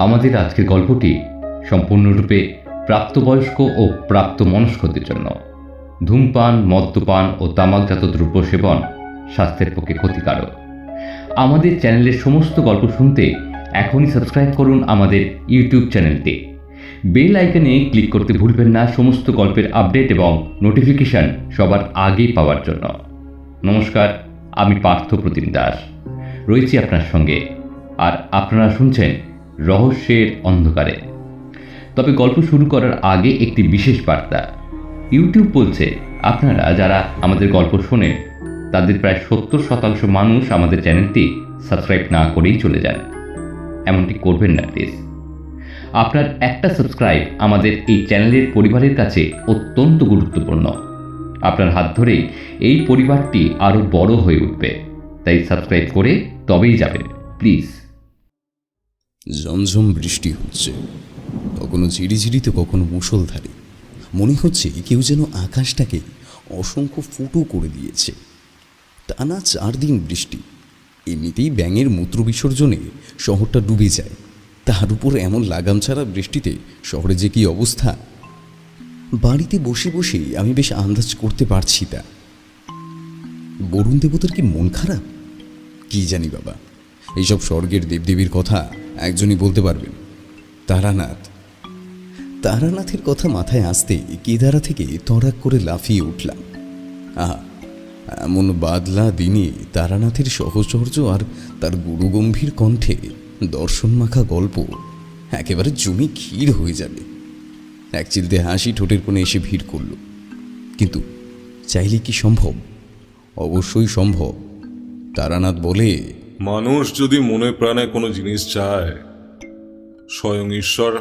আমাদের আজকের গল্পটি সম্পূর্ণরূপে প্রাপ্তবয়স্ক ও প্রাপ্তমনস্কদের জন্য। ধূমপান, মদ্যপান ও তামাকজাত দ্রব্য সেবন স্বাস্থ্যের পক্ষে ক্ষতিকারক। আমাদের চ্যানেলের সমস্ত গল্প শুনতে এখনই সাবস্ক্রাইব করুন আমাদের ইউটিউব চ্যানেলটি। বেল আইকনে ক্লিক করতে ভুলবেন না সমস্ত গল্পের আপডেট এবং নোটিফিকেশন সবার আগে পাওয়ার জন্য। নমস্কার, আমি পার্থ প্রতিম দাস রয়েছি আপনার সঙ্গে, আর আপনারা শুনছেন রহস্যের অন্ধকারে। তবে গল্প শুরু করার আগে একটি বিশেষ বার্তা। ইউটিউব বলছে আপনারা যারা আমাদের গল্প শোনেন তাদের প্রায় 70% মানুষ আমাদের চ্যানেলটি সাবস্ক্রাইব না করেই চলে যান। এমনটি করবেন না প্লিজ। আপনার একটা সাবস্ক্রাইব আমাদের এই চ্যানেলের পরিবারের কাছে অত্যন্ত গুরুত্বপূর্ণ। আপনার হাত ধরেই এই পরিবারটি আরও বড় হয়ে উঠবে, তাই সাবস্ক্রাইব করে তবেই যাবেন প্লিজ। ঝমঝম বৃষ্টি হচ্ছে, কখনো ঝিরিঝিরি তো কখনো মুষলধারে। মনে হচ্ছে কেউ যেন আকাশটাকে অসংখ্য ফুটো করে দিয়েছে। টানা 4 দিন বৃষ্টি। এমনিতেই ব্যাঙের মূত্র বিসর্জনে শহরটা ডুবে যায়, তার উপর এমন লাগাম ছাড়া বৃষ্টিতে শহরে যে কী অবস্থা। বাড়িতে বসে বসে আমি বেশ আন্দাজ করতে পারছি তা। বরুণ দেবতার কি মন খারাপ? কি জানি বাবা, এইসব স্বর্গের দেবদেবীর কথা একজনই বলতে পারবেন। তারানাথের কথা মাথায় আসতে কেদারা থেকে তড়াক করে লাফিয়ে উঠলাম। আহা, এমন বাদলা দিনে তারানাথের সহচর্য আর তার গুরুগম্ভীর কণ্ঠে দর্শনমাখা গল্প একেবারে জমি ক্ষীর হয়ে যাবে। এক চিলতে হাসি ঠোঁটের কোণে এসে ভিড় করল। কিন্তু চাইলে কি সম্ভব? অবশ্যই সম্ভব। তারানাথ বলে, মানুষ যদি মনে প্রাণে কোনো জিনিস চায়, স্বয়ং ঈশ্বর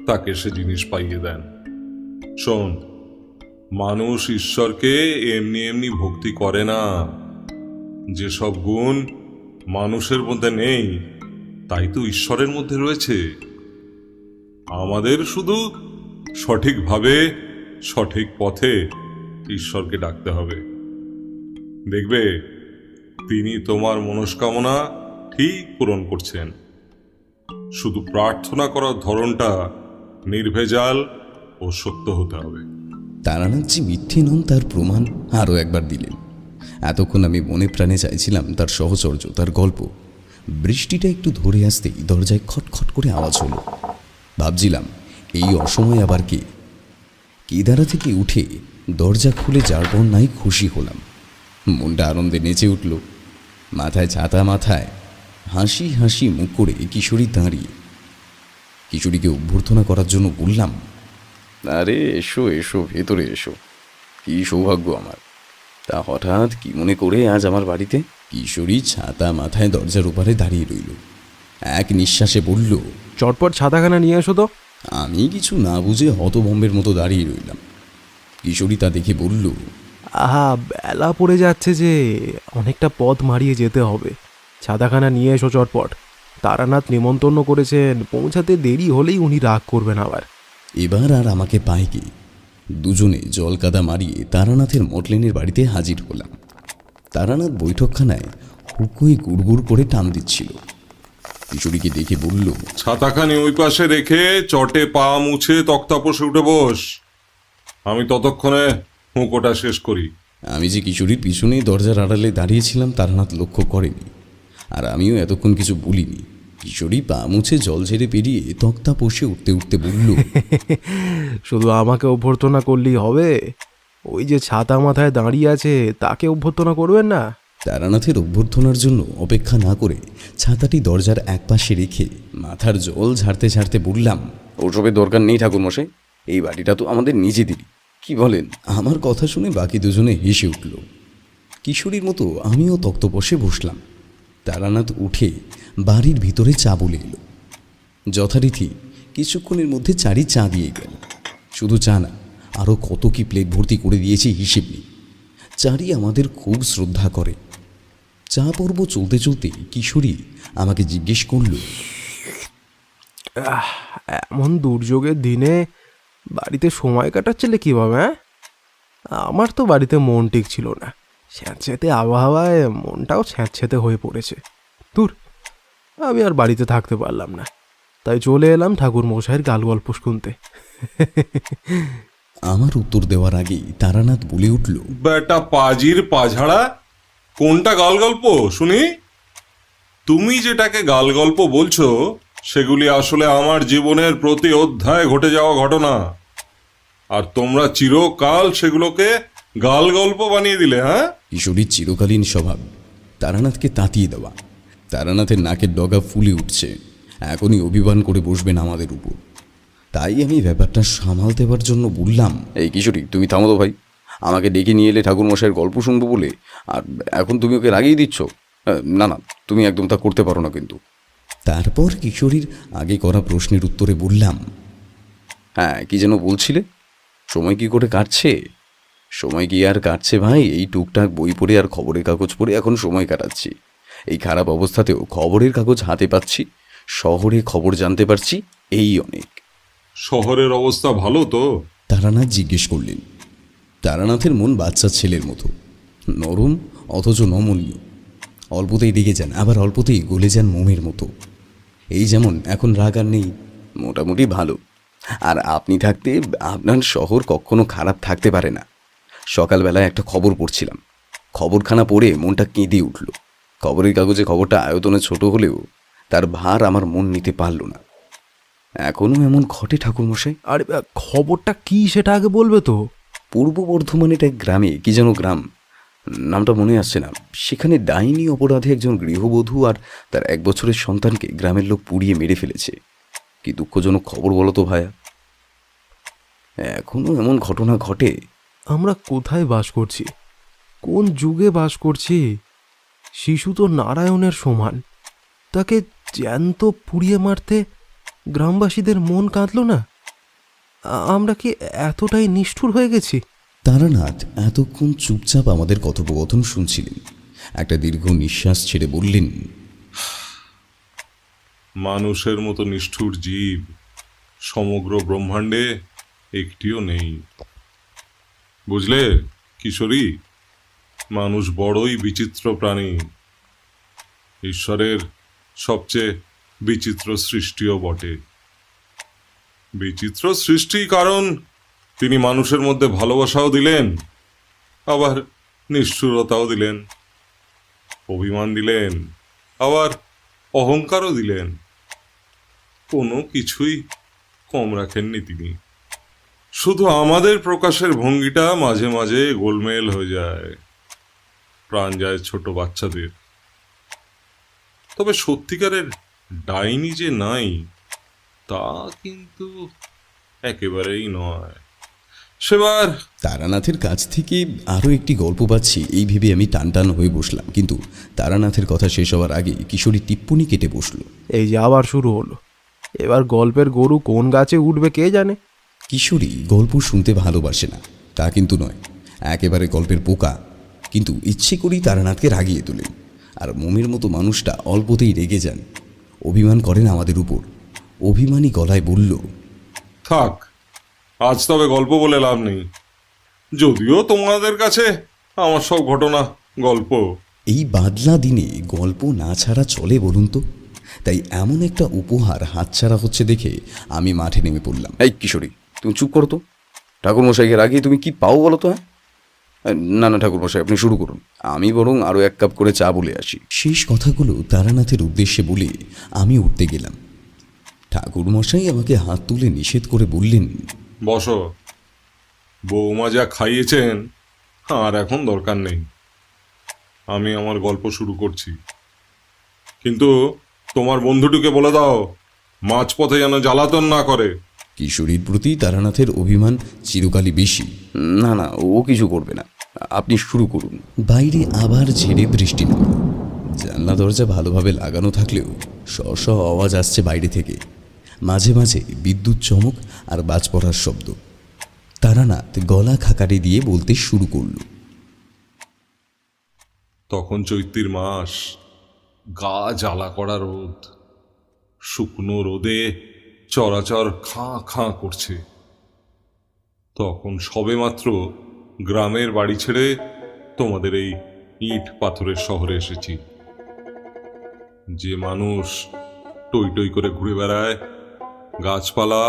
তাকে সে জিনিস পাইয়ে দেন। শোন, মানুষ ঈশ্বরকে এমনি এমনি ভক্তি করে না। যেসব গুণ মানুষের মধ্যে নেই তাই তো ঈশ্বরের মধ্যে রয়েছে। আমাদের শুধু সঠিকভাবে সঠিক পথে ঈশ্বরকে ডাকতে হবে। দেখবে তিনি তোমার মনস্কামনা ঠিক পূরণ করছেন। শুধু প্রার্থনা করার ধরনটা নির্ভেজাল ও সত্য হতে হবে। তারানাথ যে মিথ্যে নন তার প্রমাণ আরও একবার দিলেন। এতক্ষণ আমি মনে প্রাণে চাইছিলাম তার সহচর্য, তার গল্প। বৃষ্টিটা একটু ধরে আসতেই দরজায় খটখট করে আওয়াজ হলো। ভাবছিলাম এই অসময় আবার কে। কেদারা থেকে উঠে দরজা খুলে যার পর নাই খুশি হলাম। মনটা আনন্দে নেচে উঠল। মাথায় ছাতা, মাথায় হাসি হাসি মুখ করে কিশোরী দাঁড়িয়ে। কিশোরীকে অভ্যর্থনা করার জন্য বললাম, আরে এসো এসো, ভেতরে এসো। কি সৌভাগ্য আমার। তা হঠাৎ কি মনে করে আজ আমার বাড়িতে? কিশোরী ছাতা মাথায় দরজার ওপারে দাঁড়িয়ে রইল। এক নিঃশ্বাসে বলল, চটপট ছাতাখানা নিয়ে এসো তো। আমি কিছু না বুঝে হতভম্বের মতো দাঁড়িয়ে রইলাম। কিশোরী তা দেখে বলল, আহা, বেলা পড়ে যাচ্ছে যে, অনেকটা পথ মারিয়ে যেতে হবে। ছাতাখানা নিয়ে এসো চটপট। তারানাথ নিমন্ত্রণ করেছেন, পৌঁছাতে দেরি হলেই উনি রাগ করবেন আবার। এবার আর আমাকে পায় কি? দুজনে জল কাদা মারিয়ে তারানাথের মটলেনের বাড়িতে হাজির হলাম। তারানাথ বৈঠকখানায় হুকুই গুড়গুড় করে টান দিচ্ছিল। কিশোরীকে দেখে বলল, ছাতাখানি ওই পাশে রেখে চটে পা মুছে তক্তাপোষে উঠে বস। আমি ততক্ষণে হুঁকোটা শেষ করি। আমি যে কিশোরীর পিছনে দরজার আড়ালে দাঁড়িয়েছিলাম তারানাথ লক্ষ্য করেনি, আর আমিও এতক্ষণ কিছু বলিনি। কিশোরী পা মুছে জল ঝেড়ে পেরিয়ে তক্তা পোষে উঠতে উঠতে বলল, শুধু আমাকে অভ্যর্থনা করলেই হবে? ওই যে ছাতা মাথায় দাঁড়িয়ে আছে তাকে অভ্যর্থনা করবেন না? তারানাথের অভ্যর্থনার জন্য অপেক্ষা না করে ছাতাটি দরজার একপাশে রেখে মাথার জল ঝাড়তে ঝাড়তে বললাম, ওসবের দরকার নেই ঠাকুরমশাই, এই বাড়িটা তো আমাদের নিজেদেরই। কি বলেন? আমার কথা শুনে বাকি দুজনে হেসে উঠল। কিশোরীর মতো আমিও তক্তপোষে বসলাম। তারানাথ উঠে বাড়ির ভিতরে চা বলে এলো। যথারীতি কিছুক্ষণের মধ্যে চারি চা দিয়ে গেল। শুধু চা না, আরও কত কি প্লেট ভর্তি করে দিয়েছি হিসেব নেই। চারি আমাদের খুব শ্রদ্ধা করে। চা পর্ব চলতে চলতে কিশোরী আমাকে জিজ্ঞেস করল, এমন দুর্যোগের দিনে বাড়িতে সময় কাটাচ্ছিলে কীভাবে? হ্যাঁ, আমার তো বাড়িতে মন টিকছিল না। স্যাঁতস্যাঁতে আবহাওয়ায় মনটাও স্যাঁতস্যাঁতে হয়ে পড়েছে। দূর, আমি আর বাড়িতে থাকতে পারলাম না, তাই চলে এলাম ঠাকুর মশাইয়ের গাল গল্প শুনতে। আমার উত্তর দেওয়ার আগেই তারানাথ বলে উঠল, বেটা পাজির পাঝাড়া, কোনটা গাল গল্প শুনি? তুমি যেটাকে গাল গল্প বলছো সেগুলি আসলে আমার জীবনের প্রতি অধ্যায় ঘটে যাওয়া ঘটনা, আর তোমরা চিরকাল সেগুলোকে গাল গল্প বানিয়ে দিলে। হ্যাঁ, কিশোরীর চিরকালীন স্বভাব তারানাথকে তাতিয়ে দেওয়া। তারানাথের নাকের ডগা ফুলে উঠছে, এখনই অভিমান করে বসবেন আমাদের উপর। তাই আমি ব্যাপারটা সামাল দেওয়ার জন্য বললাম, এই কিশোরী, তুমি থামো তো ভাই। আমাকে ডেকে নিয়ে এলে ঠাকুরমশাইয়ের গল্প শুনবো বলে, আর এখন তুমি ওকে রাগিয়ে দিচ্ছ। না না, তুমি একদম তা করতে পারো না কিন্তু। তারপর কিশোরীর আগে করা প্রশ্নের উত্তরে বললাম, হ্যাঁ, কি যেন বলছিলে? সময় কি করে কাটছে? সময় কি আর কাটছে ভাই? এই টুকটাক বই পড়ে আর খবরের কাগজ পড়ে এখন সময় কাটাচ্ছি। এই খারাপ অবস্থাতেও খবরের কাগজ হাতে পাচ্ছি, শহরে খবর জানতে পারছি, এই অনেক। শহরের অবস্থা ভালো তো? তারানাথ জিজ্ঞেস করলেন। তারানাথের মন বাচ্চা ছেলের মতো, নরম অথচ নমনীয়। অল্পতেই রেগে যান, আবার অল্পতেই গলে যান মোমের মতো। এই যেমন এখন রাগ আর নেই, মোটামুটি ভালো। আর আপনি থাকতে আপনার শহর কখনো খারাপ থাকতে পারে না। সকালবেলায় একটা খবর পড়ছিলাম, খবরখানা পড়ে মনটা কেঁদে উঠল। খবরের কাগজে খবরটা আয়তনে ছোট হলেও তার ভার আমার মন নিতে পারল না। এখনও এমন ঘটে ঠাকুরমশাই। আর খবরটা কি সেটা আগে বলবে তো। পূর্ব বর্ধমানের এক গ্রামে, কি যেন গ্রাম, নামটা মনে আসছে না, সেখানে ডাইনি অপরাধে একজন গৃহবধূ আর তার 1 বছরের সন্তানকে গ্রামের লোক পুড়িয়ে মেরে ফেলেছে। কি দুঃখজনক খবর বলো তো ভায়া। এখনো এমন ঘটনা ঘটে। আমরা কোথায় বাস করছি, কোন যুগে বাস করছি? শিশু তো নারায়ণের সমান, তাকে জ্যান্ত পুড়িয়ে মারতে গ্রামবাসীদের মন কাঁদল না? আমরা কি এতটাই নিষ্ঠুর হয়ে গেছি? তারানাথ এতক্ষণ চুপচাপ আমাদের কথোপকথন শুনছিলেন। একটা দীর্ঘ নিঃশ্বাস ছেড়ে বললেন, মানুষের মতো নিষ্ঠুর জীব সমগ্র ব্রহ্মাণ্ডে একটিও নেই। বুঝলে কিশোরী, মানুষ বড়ই বিচিত্র প্রাণী, ঈশ্বরের সবচেয়ে বিচিত্র সৃষ্টিও বটে। বিচিত্র সৃষ্টি কারণ তিনি মানুষের মধ্যে ভালোবাসাও দিলেন, আবার নিষ্ঠুরতাও দিলেন, অভিমান দিলেন, আবার অহংকারও দিলেন। কোনো কিছুই কম রাখেননি তিনি। শুধু আমাদের প্রকাশের ভঙ্গিটা মাঝে মাঝে গোলমেল হয়ে যায়, প্রাণ যায় ছোট বাচ্চাদের। তবে সত্যিকারের ডাইনি যে নাই তা কিন্তু একেবারেই নয়। সেবার তারানাথের কাছ থেকে আরও একটি গল্প পাচ্ছি এই ভেবে আমি টানটান হয়ে বসলাম, কিন্তু তারানাথের কথা শেষ হওয়ার আগে কিশোরী টিপ্পনি কেটে বসলো। এই যে আবার শুরু হলো, এবার গল্পের গরু কোন গাছে উঠবে কে জানে। কিশোরী গল্প শুনতে ভালোবাসে না তা কিন্তু নয়, একেবারে গল্পের পোকা। কিন্তু ইচ্ছে করেই তারানাথকে রাগিয়ে তোলেন। আর মোমের মতো মানুষটা অল্পতেই রেগে যান, অভিমান করেন আমাদের উপর। অভিমানী গলায় বলল, থাক, আজ তবে গল্প বলে লাভ নেই, যদিও তোমাদের কাছে আমার সব ঘটনা গল্প। এই বাদলা দিনে গল্প না ছাড়া চলে বলুন তো? তাই এমন একটা উপহার হাতছাড়া হচ্ছে দেখে আমি মাঠে নেমে পড়লাম। এই কিশোরী, তুমি চুপ করো তো। ঠাকুরমশাইকে রাগিয়ে তুমি কি পাও বলো তো? হ্যাঁ, না না ঠাকুরমশাই, আপনি শুরু করুন, আমি বরং আরও 1 কাপ করে চা বলে আসি। শেষ কথাগুলো তারানাথের উদ্দেশ্যে বলে আমি উঠতে গেলাম। ঠাকুরমশাই আমাকে হাত তুলে নিষেধ করে বললেন, বসো, বৌমা যা খাইয়েছেন আর এখন দরকার নেই। আমি আমার গল্প শুরু করছি, কিন্তু তোমার বন্ধুটিকে বলে দাও মাঝপথে যেন জ্বালাতন না করে। কিশোরীর প্রতি তারানাথের অভিমান চিরকালই বেশি। না না, ও কিছু করবে না, আপনি শুরু করুন। বাইরে আবার ঝেড়ে বৃষ্টি নামল। জানলা দরজা ভালোভাবে লাগানো থাকলেও শ আওয়াজ আসছে বাইরে থেকে। মাঝে মাঝে বিদ্যুৎ চমক আর বাজ পড়ার শব্দ। তারানাথ গলা খাকারি দিয়ে বলতে শুরু করল, তখন চৈত্রির মাস, গা জ্বালা করা রোদ, শুকনো রোদে চরাচর খাঁ খাঁ করছে। তখন সবেমাত্র গ্রামের বাড়ি ছেড়ে তোমাদের এই ইট পাথরের শহরে এসেছি। যে মানুষ টই টই করে ঘুরে বেড়ায়, গাছপালা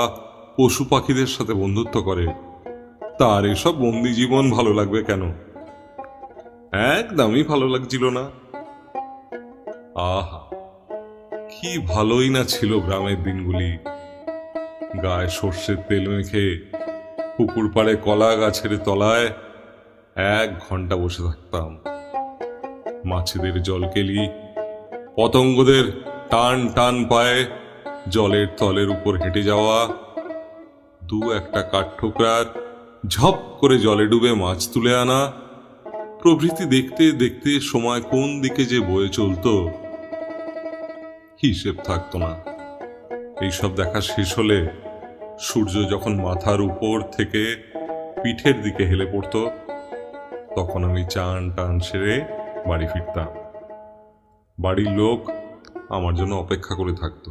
পশু পাখিদের সাথে বন্ধুত্ব করে, তার এসব বন্দি জীবন ভালো লাগবে কেন? একদমই ভালো লাগছিল না। আহা, কি ভালোই না ছিল গ্রামের দিনগুলি। গায়ে সর্ষের তেল মেখে পুকুর পাড়ে কলা গাছের তলায় 1 ঘন্টা বসে থাকতাম। মাছেদের জলকেলি, পতঙ্গদের টান টান পায়ে জলের তলের উপর হেঁটে যাওয়া, 2-1 কাঠঠোকরার ঝপ করে জলে ডুবে মাছ তুলে আনা প্রভৃতি দেখতে দেখতে সময় কোন দিকে যে বয়ে চলতো হিসেব থাকতো না। এইসব দেখা শেষ হলে সূর্য যখন মাথার উপর থেকে পিঠের দিকে হেলে পড়তো, তখন আমি চান টান সেরে বাড়ি ফিরতাম। বাড়ির লোক আমার জন্য অপেক্ষা করে থাকতো।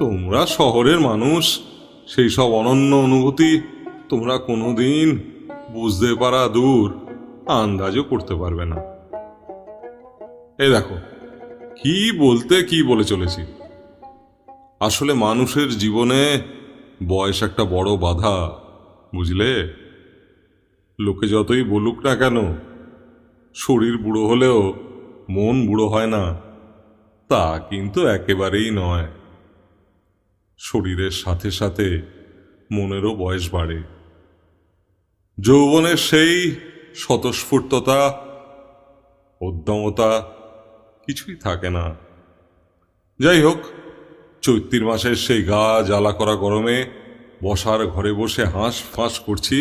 তোমরা শহরের মানুষ, সেই সব অনন্য অনুভূতি তোমরা কোনোদিন বুঝতে পারা দূর, আন্দাজও করতে পারবে না। এই দেখো, কি বলতে কি বলে চলেছি। আসলে মানুষের জীবনে বয়স একটা বড় বাধা, বুঝলে? লোকে যতই বলুক না কেন, শরীর বুড়ো হলেও মন বুড়ো হয় না, তা কিন্তু একেবারেই নয়। শরীরের সাথে সাথে মনেরও বয়স বাড়ে। যৌবনের সেই স্বতঃস্ফূর্ততা, উদ্যমতা কিছুই থাকে না। যাই হোক, চৈত্র মাসের সেই গা জ্বালা করা গরমে বসার ঘরে বসে হাঁস ফাঁস করছি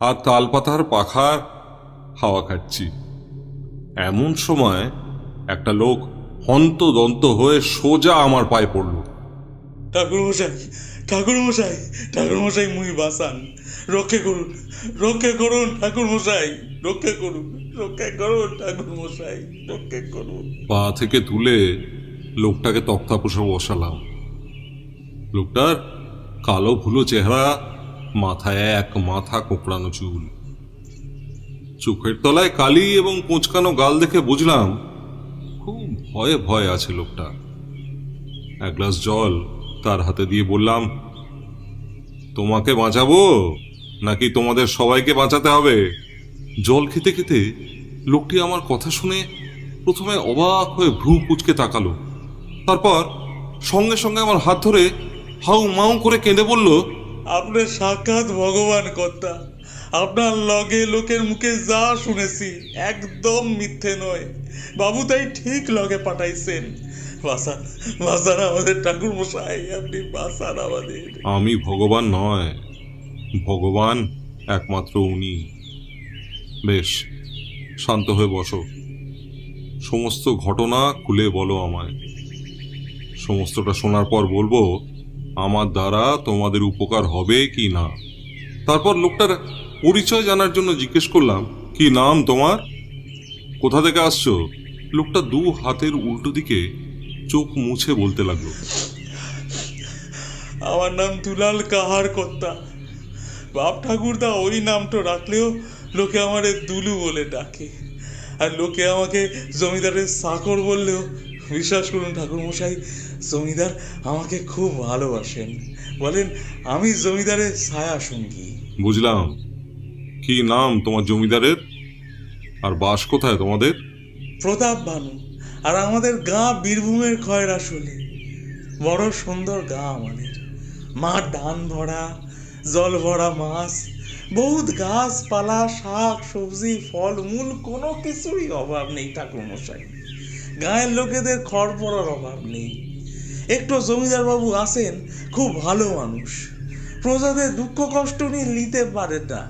আর তালপাতার পাখার হাওয়া খাচ্ছি। এমন সময় একটা লোক হন্তদন্ত হয়ে সোজা আমার পায়ে পড়ল। ঠাকুরমশাই, ঠাকুরমশাই, ঠাকুরমশাই, মুই বাঁচান, রক্ষে করুন, রক্ষে করুন ঠাকুরমশাই, রক্ষে করুন, রক্ষে করুন ঠাকুরমশাই, রক্ষে করুন। পা থেকে তুলে লোকটাকে তক্তাপোষে বসালাম। লোকটার কালো ভুলো চেহারা, মাথায় 1 মাথা কোঁকড়ানো চুল, চোখের তলায় কালি এবং কোঁচকানো গাল দেখে বুঝলাম খুব ভয়ে ভয়ে আছে লোকটা। 1 গ্লাস জল তার হাতে দিয়ে বললাম, তোমাকে বাঁচাবো নাকি তোমাদের সবাইকে বাঁচাতে হবে? জল খেতে খেতে লোকটি আমার কথা শুনে প্রথমে অবাক হয়ে ভ্রু কুঁচকে তাকালো, তারপর সঙ্গে সঙ্গে আমার হাত ধরে হাউ মাউ করে কেঁদে বলল, আপনার সাক্ষাৎ ভগবান কর্তা, আপনার লগে লোকের মুখে যা শুনেছি একদম মিথ্যে নয়। বাবু তাই ঠিক লগে পাঠাইছেন। বাঁচান, বাঁচান আমাদের ঠাকুরমশাই, আপনি বাঁচান আমাদের। আমি ভগবান নয়, ভগবান একমাত্র উনি। বেশ, শান্ত হয়ে বসো, সমস্ত ঘটনা খুলে বলো আমায়। সমস্তটা শোনার পর বলবো আমার দ্বারা তোমাদের উপকার হবে কি না। তারপর লোকটার পরিচয় জানার জন্য জিজ্ঞেস করলাম, কি নাম তোমার, কোথা থেকে আসছো? লোকটা 2 হাতের উল্টো দিকে চোখ মুছে বলতে লাগলো, আমার নাম দুলাল কাহার কর্তা। বাপ ঠাকুরদা ওই নামটা রাখলেও লোকে আমারে দুলু বলে ডাকে, আর লোকে আমাকে জমিদারের চাকর বললেও বিশ্বাস করুন ঠাকুরমশাই, জমিদার আমাকে খুব ভালোবাসেন, বলেন আমি জমিদারের ছায়া সঙ্গী। বুঝলাম। কি নাম তোমার জমিদারের, আর বাস কোথায় তোমাদের? প্রতাপ ভানু, আর আমাদের গাঁ বীরভূমের খয়ের আসলে। বড় সুন্দর গাঁ আমাদের, মাঠ ধান ভরা, জল ভরা মাছ, বহুত গাছপালা, শাক সবজি, ফল মূল, কোনো কিছুরই অভাব নেই ঠাকুরমশাই। গাঁয়ের লোকেদের খড় পড়ার অভাব নেই। একটু জমিদার বাবু আছেন, খুব ভালো মানুষ, প্রজাদের দুঃখ কষ্ট নিতে পারে না।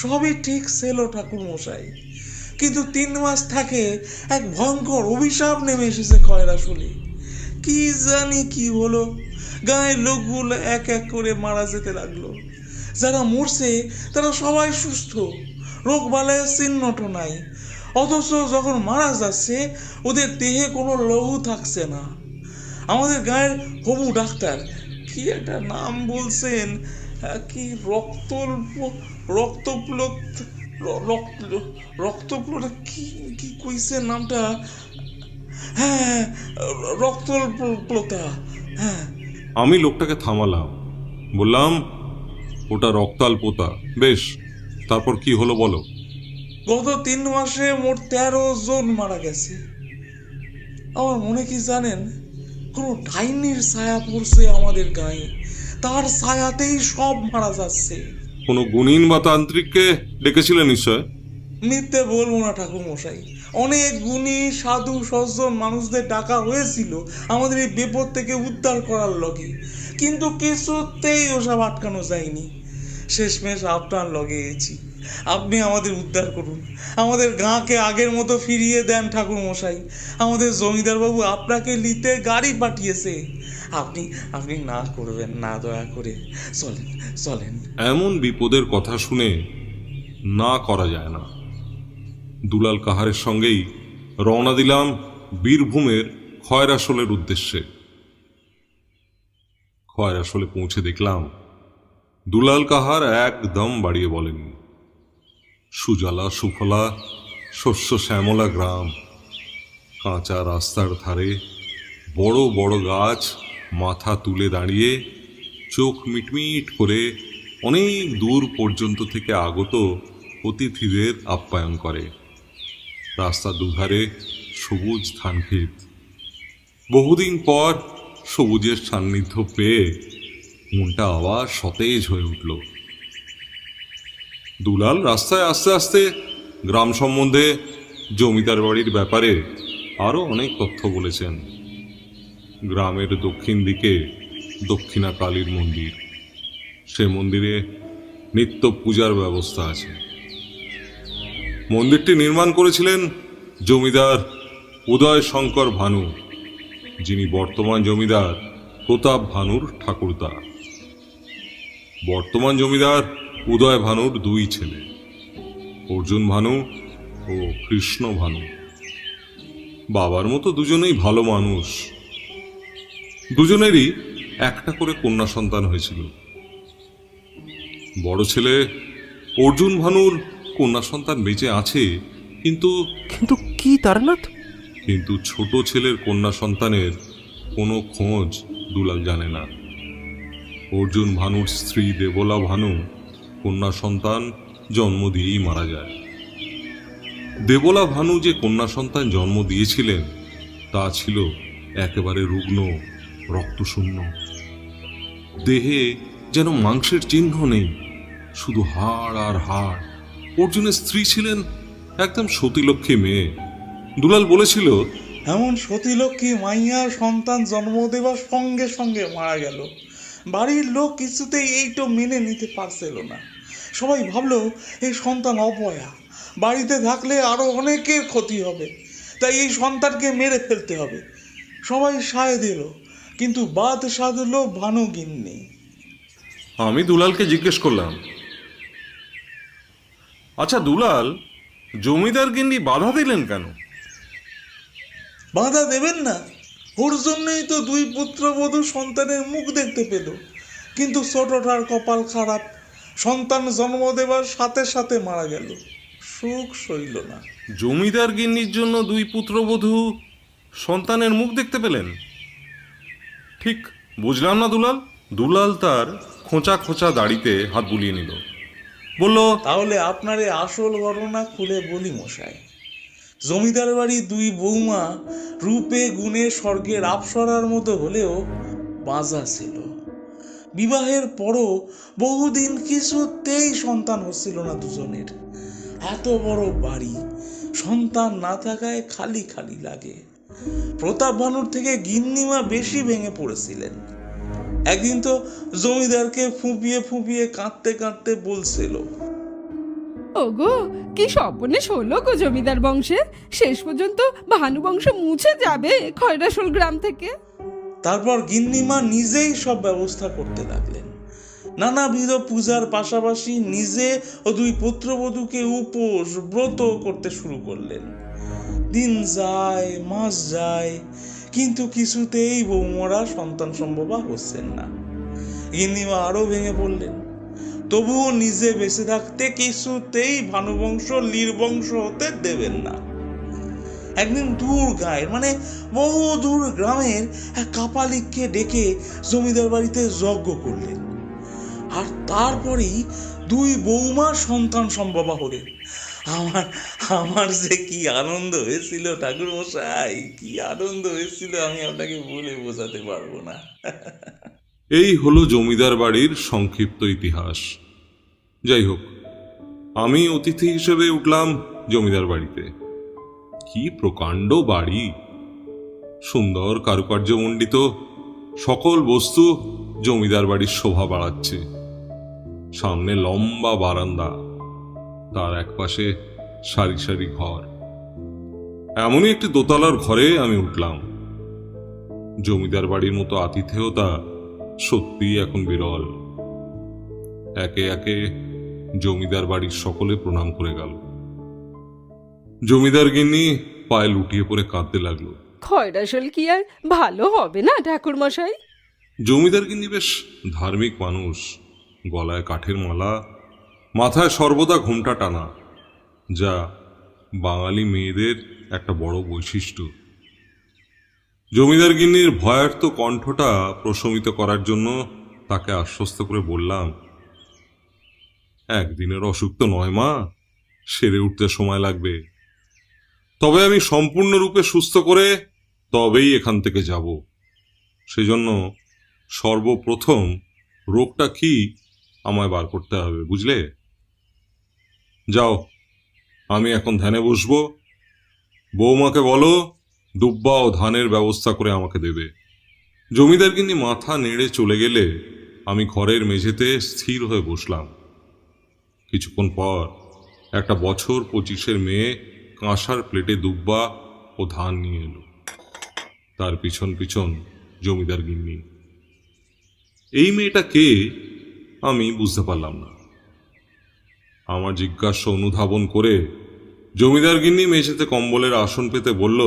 সবই ঠিক ছিল ঠাকুরমশাই, কিন্তু 3 মাস থাকে এক ভয়ঙ্কর অভিশাপ নেমে এসেছে খয়রাশুলি। কি জানি কি হলো, গাঁয়ের লোকগুলো এক এক করে মারা যেতে লাগলো। যারা মরছে তারা সবাই সুস্থ, রোগ বালায়ের চিহ্নটা নাই, অথচ যখন মারা যাচ্ছে ওদের দেহে কোনো লহু থাকছে না। আমাদের গাঁয়ের হবু ডাক্তার কি একটা নাম বলছেন, কি রক্তপ্লুত রক্ত রক্তপ্লতা কি কি কইছে নামটা? হ্যাঁ, রক্তপ্লতা। হ্যাঁ, আমি লোকটাকে থামালাম, বললাম, ওটা রক্তাল্পতা। বেশ, তারপর কি হলো বলো। গত 3 মাসে মোট 13 জন মারা গেছে। আমার মনে কি জানেন, কোনো ডাইনির ছায়া পড়ছে আমাদের গায়ে, তার ছায়াতেই সব মারা যাচ্ছে। কোনো গুণিন বা তান্ত্রিককে ডেকেছিলেন নিশ্চয়? মিথ্যে বলবো না ঠাকুর মশাই, অনেক গুণী সাধু সজ্জন মানুষদের ডাকা হয়েছিল আমাদের এই বিপদ থেকে উদ্ধার করার লগে, কিন্তু কিছুতেই ওসব আটকানো যায়নি। শেষমেশ আপনার লগে এসেছি, আপনি আমাদের উদ্ধার করুন, আমাদের গাঁকে আগের মতো ফিরিয়ে দেন ঠাকুর মশাই। আমাদের জমিদার বাবু আপনাকে নিতে গাড়ি পাঠিয়েছে, আপনি আপনি না করবেন না, দয়া করে চলেন চলেন। এমন বিপদের কথা শুনে না করা যায় না। দুলাল কাহারের সঙ্গেই রওনা দিলাম বীরভূমের খয়রাসোলের উদ্দেশ্যে। খয়রাসোলে পৌঁছে দেখলাম দুলাল কাহার একদম বাড়িয়ে বলেনি। সুজলা সুফলা শস্য শ্যামলা গ্রাম, কাঁচা রাস্তার ধারে বড় বড় গাছ মাথা তুলে দাঁড়িয়ে চোখ মিটমিট করে অনেক দূর পর্যন্ত থেকে আগত অতিথিদের আপ্যায়ন করে। রাস্তা দুধারে সবুজ ধানক্ষেত। বহুদিন পর সবুজের সান্নিধ্য পেয়ে মনটা আবার সতেজ হয়ে উঠল। দুলাল রাস্তায় আস্তে আস্তে গ্রাম সম্বন্ধে, জমিদার বাড়ির ব্যাপারে আরও অনেক তথ্য বলেছেন। গ্রামের দক্ষিণ দিকে দক্ষিণা কালীর মন্দির, সে মন্দিরে নিত্য পূজার ব্যবস্থা আছে। মন্দিরটি নির্মাণ করেছিলেন জমিদার উদয় শঙ্কর ভানু, যিনি বর্তমান জমিদার প্রতাপ ভানুর ঠাকুরদা। বর্তমান জমিদার উদয় ভানুর 2 ছেলে, অর্জুন ভানু ও কৃষ্ণ ভানু। বাবার মতো দুজনেই ভালো মানুষ। দুজনেরই একটা করে কন্যা সন্তান হয়েছিল। বড় ছেলে অর্জুন ভানুর কন্যা সন্তান বেঁচে আছে, কিন্তু কিন্তু কি তারানাথ? কিন্তু ছোট ছেলের কন্যা সন্তানের কোনো খোঁজ দুলাল জানে না। অর্জুন ভানুর স্ত্রী দেবলা ভানু কন্যা সন্তান জন্ম দিয়েই মারা যায়। দেবলা ভানু যে কন্যা সন্তান জন্ম দিয়েছিলেন তা ছিল একেবারে রুগ্ন, রক্তশূন্য। দেহে যেন মাংসের চিহ্ন নেই, শুধু হাড় আর হাড়। অর্জুনের স্ত্রী ছিলেন একদম সতীলক্ষ্মী মেয়ে। দুলাল বলেছিল, এমন সতীলক্ষ্মী মাইয়ার সন্তান জন্ম দেবার সঙ্গে সঙ্গে মারা গেল। বাড়ির লোক কিছুতেই এইটা মেনে নিতে পারছিল না। সবাই ভাবলো এই সন্তান অপয়া, বাড়িতে থাকলে আরো অনেকের ক্ষতি হবে, তাই এই সন্তানকে মেরে ফেলতে হবে। সবাই সায় দিল, কিন্তু বাদ সাধলো ভানু গিন্নি। আমি দুলালকে জিজ্ঞেস করলাম, আচ্ছা দুলাল, জমিদার গিন্নি বাধা দিলেন কেন? বাধা দেবেন না? ওর জন্যই তো 2 পুত্রবধূ সন্তানের মুখ দেখতে পেল, কিন্তু ছোটটার কপাল খারাপ, সন্তান জন্ম দেবার সাথে সাথে মারা গেল, সুখ সইল না। জমিদার গিন্নির জন্য 2 পুত্রবধূ সন্তানের মুখ দেখতে পেলেন? ঠিক বুঝলাম না দুলাল। দুলাল তার খোঁচা খোঁচা দাড়িতে হাত বুলিয়ে নিল, বলল, তাহলে আপনার এই আসল ঘটনা খুলে বলি মশাই। জমিদার বাড়ি 2 বৌমা রূপে গুণে স্বর্গের আপসরার মতো হলেও বাজা ছিল। বিবাহের পরও বহুদিন কিছুতেই সন্তান হচ্ছিল না দুজনের। এত বড় বাড়ি, সন্তান না থাকায় খালি খালি লাগে। প্রতাপ ভানুর থেকে গিন্নিমা বেশি ভেঙে পড়েছিলেন। একদিন তো জমিদারকে ফুঁপিয়ে ফুঁপিয়ে কাঁদতে কাঁদতে বলছিল, ওগো, কি সর্বনেশ হলো গো জমিদার বংশে! শেষ পর্যন্ত ভানু বংশ মুছে যাবে খয়রাসোল গ্রাম থেকে। তারপর গিন্নিমা নিজেই সব ব্যবস্থা করতে লাগলেন। নানাবিধ পূজার পাশাপাশি নিজে ও 2 পুত্রবধূকে উপোস ব্রত করতে শুরু করলেন। দিন যায়, মাস যায়, কিন্তু কিছুতেই বৌমরা সন্তান সম্ভবা হচ্ছেন না। গিন্নিমা আরো ভেঙে পড়লেন। তবুও নিজে বেঁচে থাকতে কিছুতেই ভানুবংশ নির্বংশ হতে দেবেন না। একদিন দূর গায়ের মানে বহু দূর গ্রামের এক কাপালিককে ডেকে জমিদার বাড়িতে যজ্ঞ করলেন, আর তারপরেই 2 বৌমার সন্তান সম্ভবা হলেন। আমার আমার যে কি আনন্দ হয়েছিল ঠাকুর মশাই, কি আনন্দ হয়েছিল আমি আপনাকে বলে বোঝাতে পারবো না। এই হলো জমিদার বাড়ির সংক্ষিপ্ত ইতিহাস। যাই হোক, আমি অতিথি হিসেবে উঠলাম জমিদার বাড়িতে। কি প্রকাণ্ড বাড়ি! সুন্দর কারুকার্যমণ্ডিত সকল বস্তু জমিদার বাড়ির শোভা বাড়াচ্ছে। সামনে লম্বা বারান্দা, তার একপাশে সারি সারি ঘর। এমনই একটি দোতলার ঘরে আমি উঠলাম। জমিদার বাড়ির মতো আতিথেয়তা সত্যি এখন বিরল। একে একে জমিদার বাড়ির সকলে প্রণাম করে গেল। জমিদার গিন্নি পায়ে লুটিয়ে পড়ে কাঁদতে লাগলো। খয়রাশোল কি আর ভালো হবে না ঠাকুর মশাই? জমিদার গিন্নি বেশ ধার্মিক মানুষ, গলায় কাঠের মালা, মাথায় সর্বদা ঘোমটা টানা, যা বাঙালি মেয়েদের একটা বড় বৈশিষ্ট্য। জমিদার গিন্নির ভয়ার্ত কণ্ঠটা প্রশমিত করার জন্য তাকে আশ্বস্ত করে বললাম, একদিনের অসুখ তো নয় মা, সেরে উঠতে সময় লাগবে। তবে আমি সম্পূর্ণরূপে সুস্থ করে তবেই এখান থেকে যাব। সেজন্য সর্বপ্রথম রোগটা কি আমায় বার করতে হবে, বুঝলে? যাও, আমি এখন ধ্যানে বসবো। বৌমাকে বলো দুব্বা ও ধানের ব্যবস্থা করে আমাকে দেবে। জমিদার গিন্নি মাথা নেড়ে চলে গেলে আমি ঘরের মেঝেতে স্থির হয়ে বসলাম। কিছুক্ষণ পর একটা বছর 25-এর মেয়ে কাঁসার প্লেটে দুব্বা ও ধান নিয়ে এলো। তার পিছন পিছন জমিদার গিন্নি। এই মেয়েটা কে আমি বুঝতে পারলাম না। আমার জিজ্ঞাসা অনুধাবন করে জমিদার গিন্নি মেঝেতে কম্বলের আসন পেতে বলল,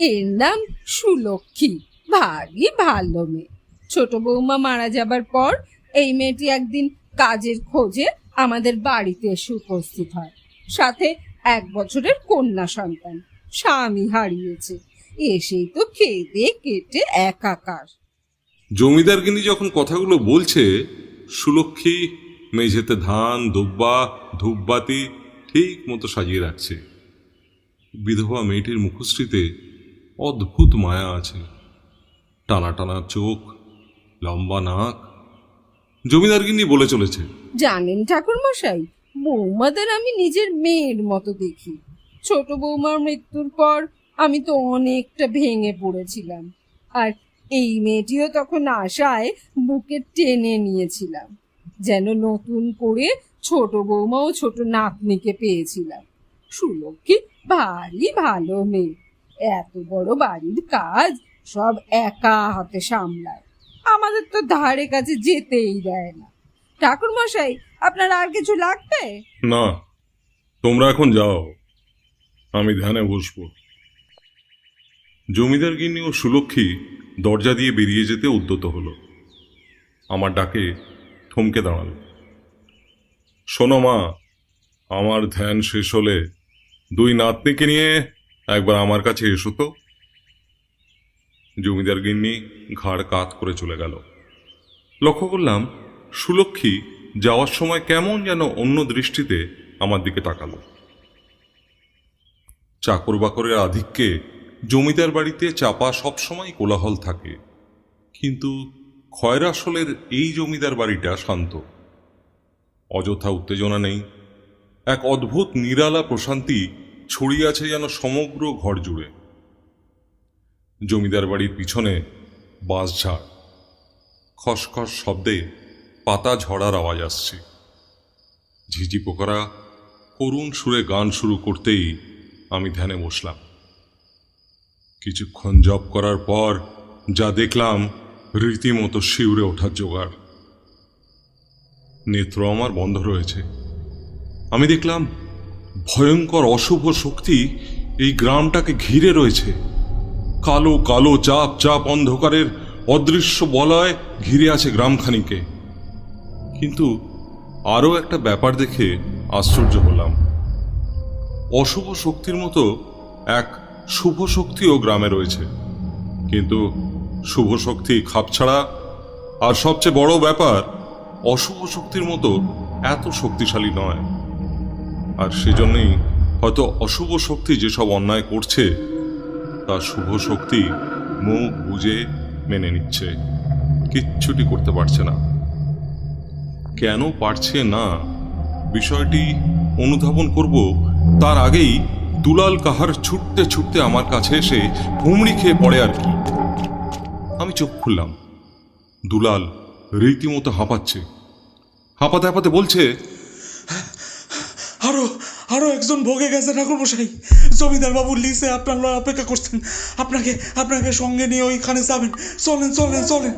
এর নাম সুলক্ষী, ভারী ভালো মেয়ে। ছোট বৌমা মারা যাবার পর এই মেয়েটি একদিন কাজের খোঁজে আমাদের বাড়িতে এসে উপস্থিত হয়। সাথে 1 বছরের কন্যা সন্তান। স্বামী হারিয়েছে, এসেই তো কেঁদে কেটে একাকার। জমিদার গিন্নি যখন কথাগুলো বলছে, সুলক্ষী মেঝেতে ধান, দুব্বা, ধূপবাতি ঠিক মতো সাজিয়ে রাখছে। বিধবা মেয়েটির মুখশ্রীতে অদ্ভুত মায়া আছে। টানা টানা চোখ, লম্বা নাক। জমিদার গিন্নি বলে চলেছে, জানেন ঠাকুর মশাই, বৌমাদের আমি নিজের মেয়ের মতো দেখি। ছোট বৌমার মৃত্যুর পর আমি তো অনেকটা ভেঙে পড়েছিলাম, আর এই মেয়েটিও তখন আশায় বুকে টেনে নিয়েছিলাম, যেন নতুন করে ছোট বৌমা ও ছোট নাতনিকে পেয়েছিলাম। সুলক্ষী ভারী ভালো মেয়ে, এত বড় বাড়ির কাজ সব একা হাতে সামলায়, আমাদের তো ধারে কাছে যেতেই দেয় না। ঠাকুর মশাই, আপনার আর কিছু লাগবে? না, তোমরা এখন যাও, আমি ধ্যানে বসবো। জমিদার গিন্নি ও সুলক্ষী দরজা দিয়ে বেরিয়ে যেতে উদ্যত হলো। আমার ডাকে থমকে দাঁড়ালো। শোনো মা, আমার ধ্যান শেষ হলে 2 নাতনিকে নিয়ে একবার আমার কাছে এসো তো। জমিদার গিন্নি ঘাড় কাত করে চলে গেল। লক্ষ্য করলাম সুলক্ষী যাওয়ার সময় কেমন যেন অন্য দৃষ্টিতে আমার দিকে তাকালো। চাকর বাকরের আধিক্যে জমিদার বাড়িতে চাপা সবসময় কোলাহল থাকে, কিন্তু খয়রাশোলের এই জমিদার বাড়িটা শান্ত। অযথা উত্তেজনা নেই, এক অদ্ভুত নিরালা প্রশান্তি ছড়িয়ে আছে যেন সমগ্র ঘর জুড়ে। জমিদার বাড়ির পিছনে বাঁশঝাড়, খসখস শব্দে পাতা ঝরার আওয়াজ আসছে। ঝিঝি পোকারা করুণ সুরে গান শুরু করতেই আমি ধ্যানে বসলাম। কিছুক্ষণ জপ করার পর যা দেখলাম রীতিমতো শিউরে ওঠার জোগাড়। নেত্র আমার বন্ধ রয়েছে। আমি দেখলাম ভয়ঙ্কর অশুভ শক্তি এই গ্রামটাকে ঘিরে রয়েছে। কালো কালো চাপ চাপ অন্ধকারের অদৃশ্য বলয় ঘিরে আছে গ্রামখানিকে। কিন্তু আরও একটা ব্যাপার দেখে আশ্চর্য হলাম। অশুভ শক্তির মতো এক শুভ শক্তিও গ্রামে রয়েছে, কিন্তু শুভ শক্তি খাপছাড়া, আর সবচেয়ে বড় ব্যাপার অশুভ শক্তির মতো এত শক্তিশালী নয়। আর সেজন্যই হয়তো অশুভ শক্তি যেসব অন্যায় করছে তা শুভ শক্তি মুখ বুজে মেনে নিচ্ছে, কিচ্ছুটি করতে পারছে না। কেন পারছে না বিষয়টি অনুধাবন করব তার আগেই দুলাল কাহার ছুটতে ছুটতে আমার কাছে এসে হুমড়ি খেয়ে পড়ে। আর কি, আমি চোখ খুললাম, দুলাল রীতিমতো হাঁপাচ্ছে। হাঁপাতে হাঁপাতে বলছে, আরো আরো একজন ভোগে গেছে ঠাকুরমশাই। জমিদার বাবু লিসে আপনার লয় অপেক্ষা করছেন, আপনাকে আপনাকে সঙ্গে নিয়ে ওইখানে যাবেন। চলেন চলেন চলেন।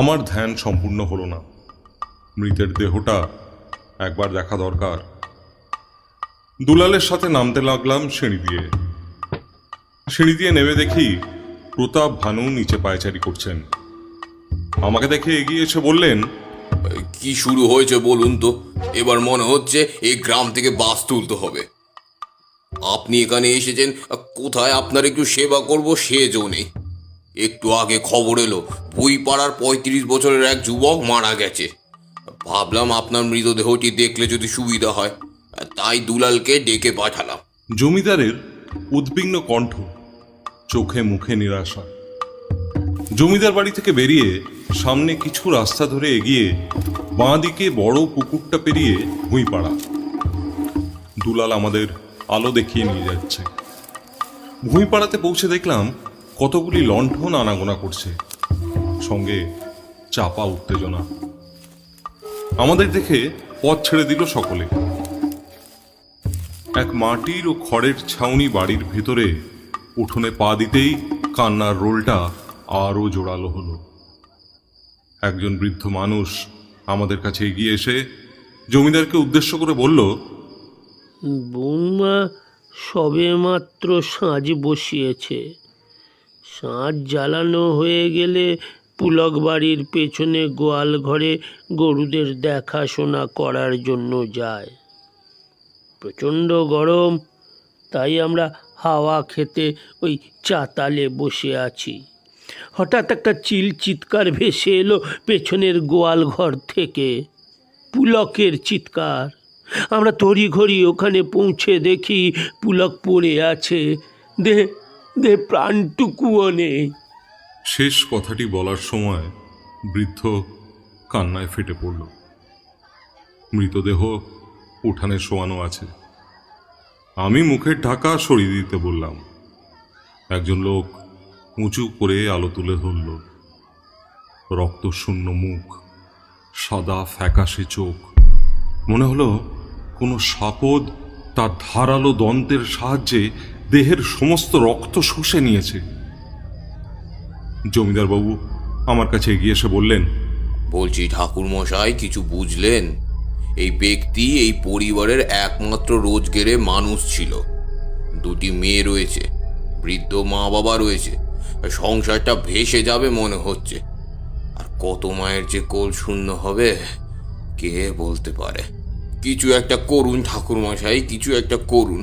আমার ধ্যান সম্পূর্ণ হলো না। মৃতের দেহটা একবার দেখা দরকার। দুলালের সাথে নামতে লাগলাম সিঁড়ি দিয়ে। সিঁড়ি দিয়ে নেমে দেখি প্রতাপ ভানু নিচে পায়চারি করছেন। আমাকে দেখে এগিয়ে এসে বললেন, কি শুরু হয়েছে বলুন তো? এবার মনে হচ্ছে এই গ্রাম থেকে বাস তুলতে হবে। আপনি এখানে এসেছেন, কোথায় আপনার একটু সেবা করব সেজও নেই। একটু আগে খবর এলো বইপাড়ার ৩৫ বছরের এক যুবক মারা গেছে। ভাবলাম আপনার মৃতদেহটি দেখলে যদি সুবিধা হয়, তাই দুলালকে ডেকে পাঠালাম। জমিদারের উদ্বিগ্ন কণ্ঠ, চোখে মুখে নিরাশা। জমিদার বাড়ি থেকে বেরিয়ে সামনে কিছু রাস্তা ধরে এগিয়ে বাঁ দিকে বড় পুকুরটা পেরিয়ে ভুঁইপাড়া। দুলাল আমাদের আলো দেখিয়ে নিয়ে যাচ্ছে। ভুঁইপাড়াতে পৌঁছে দেখলাম কতগুলি লণ্ঠন আনাগোনা করছে, সঙ্গে চাপা উত্তেজনা। আমাদের দেখে পথ ছেড়ে দিল সকলে। এক মাটির ও খড়ের ছাউনি বাড়ির ভেতরে উঠোনে পা দিতেই কান্নার রোলটা আরও জোরালো হলো। একজন বৃদ্ধ মানুষ আমাদের কাছে এগিয়ে এসে জমিদারকে উদ্দেশ্য করে বলল, বৌমা সবে মাত্র সাঁঝ বসিয়েছে। সাঁঝ জ্বালানো হয়ে গেলে পুলক বাড়ির পেছনে গোয়াল ঘরে গরুদের দেখাশোনা করার জন্য যায়। প্রচণ্ড গরম, তাই আমরা হাওয়া খেতে ওই চাতালে বসে আছি। হঠাৎ একটা চিৎকার ভেসে এলো পেছনের গোয়াল ঘর থেকে, পুলকের চিৎকার। আমরা তড়িঘড়ি ওখানে পৌঁছে দেখি পুলক পড়ে আছে, দেহ প্রাণটুকুও নেই। শেষ কথাটি বলার সময় বৃদ্ধ কান্নায় ফেটে পড়ল। মৃতদেহ উঠানে শোয়ানো আছে। আমি মুখের ঢাকা সরিয়ে দিতে বললাম। একজন লোক উঁচু করে আলো তুলে ধরল। রক্তশূন্য মুখ, সাদা ফ্যাকাশে চোখ। মনে হলো কোনো সাপদ তার ধারালো দন্তের সাহায্যে দেহের সমস্ত রক্ত শুষে নিয়েছে। জমিদারবাবু আমার কাছে এগিয়ে এসে বললেন, বলছি ঠাকুরমশাই, কিছু বুঝলেন? এই ব্যক্তি এই পরিবারের একমাত্র রোজগেরে মানুষ ছিল। দুটি মেয়ে রয়েছে, বৃদ্ধ মা বাবা রয়েছে। সংসারটা ভেসে যাবে মনে হচ্ছে। আর কত মায়ের যে কোল শূন্য হবে কে বলতে পারে। কিছু একটা করুন ঠাকুরমশাই, কিছু একটা করুন।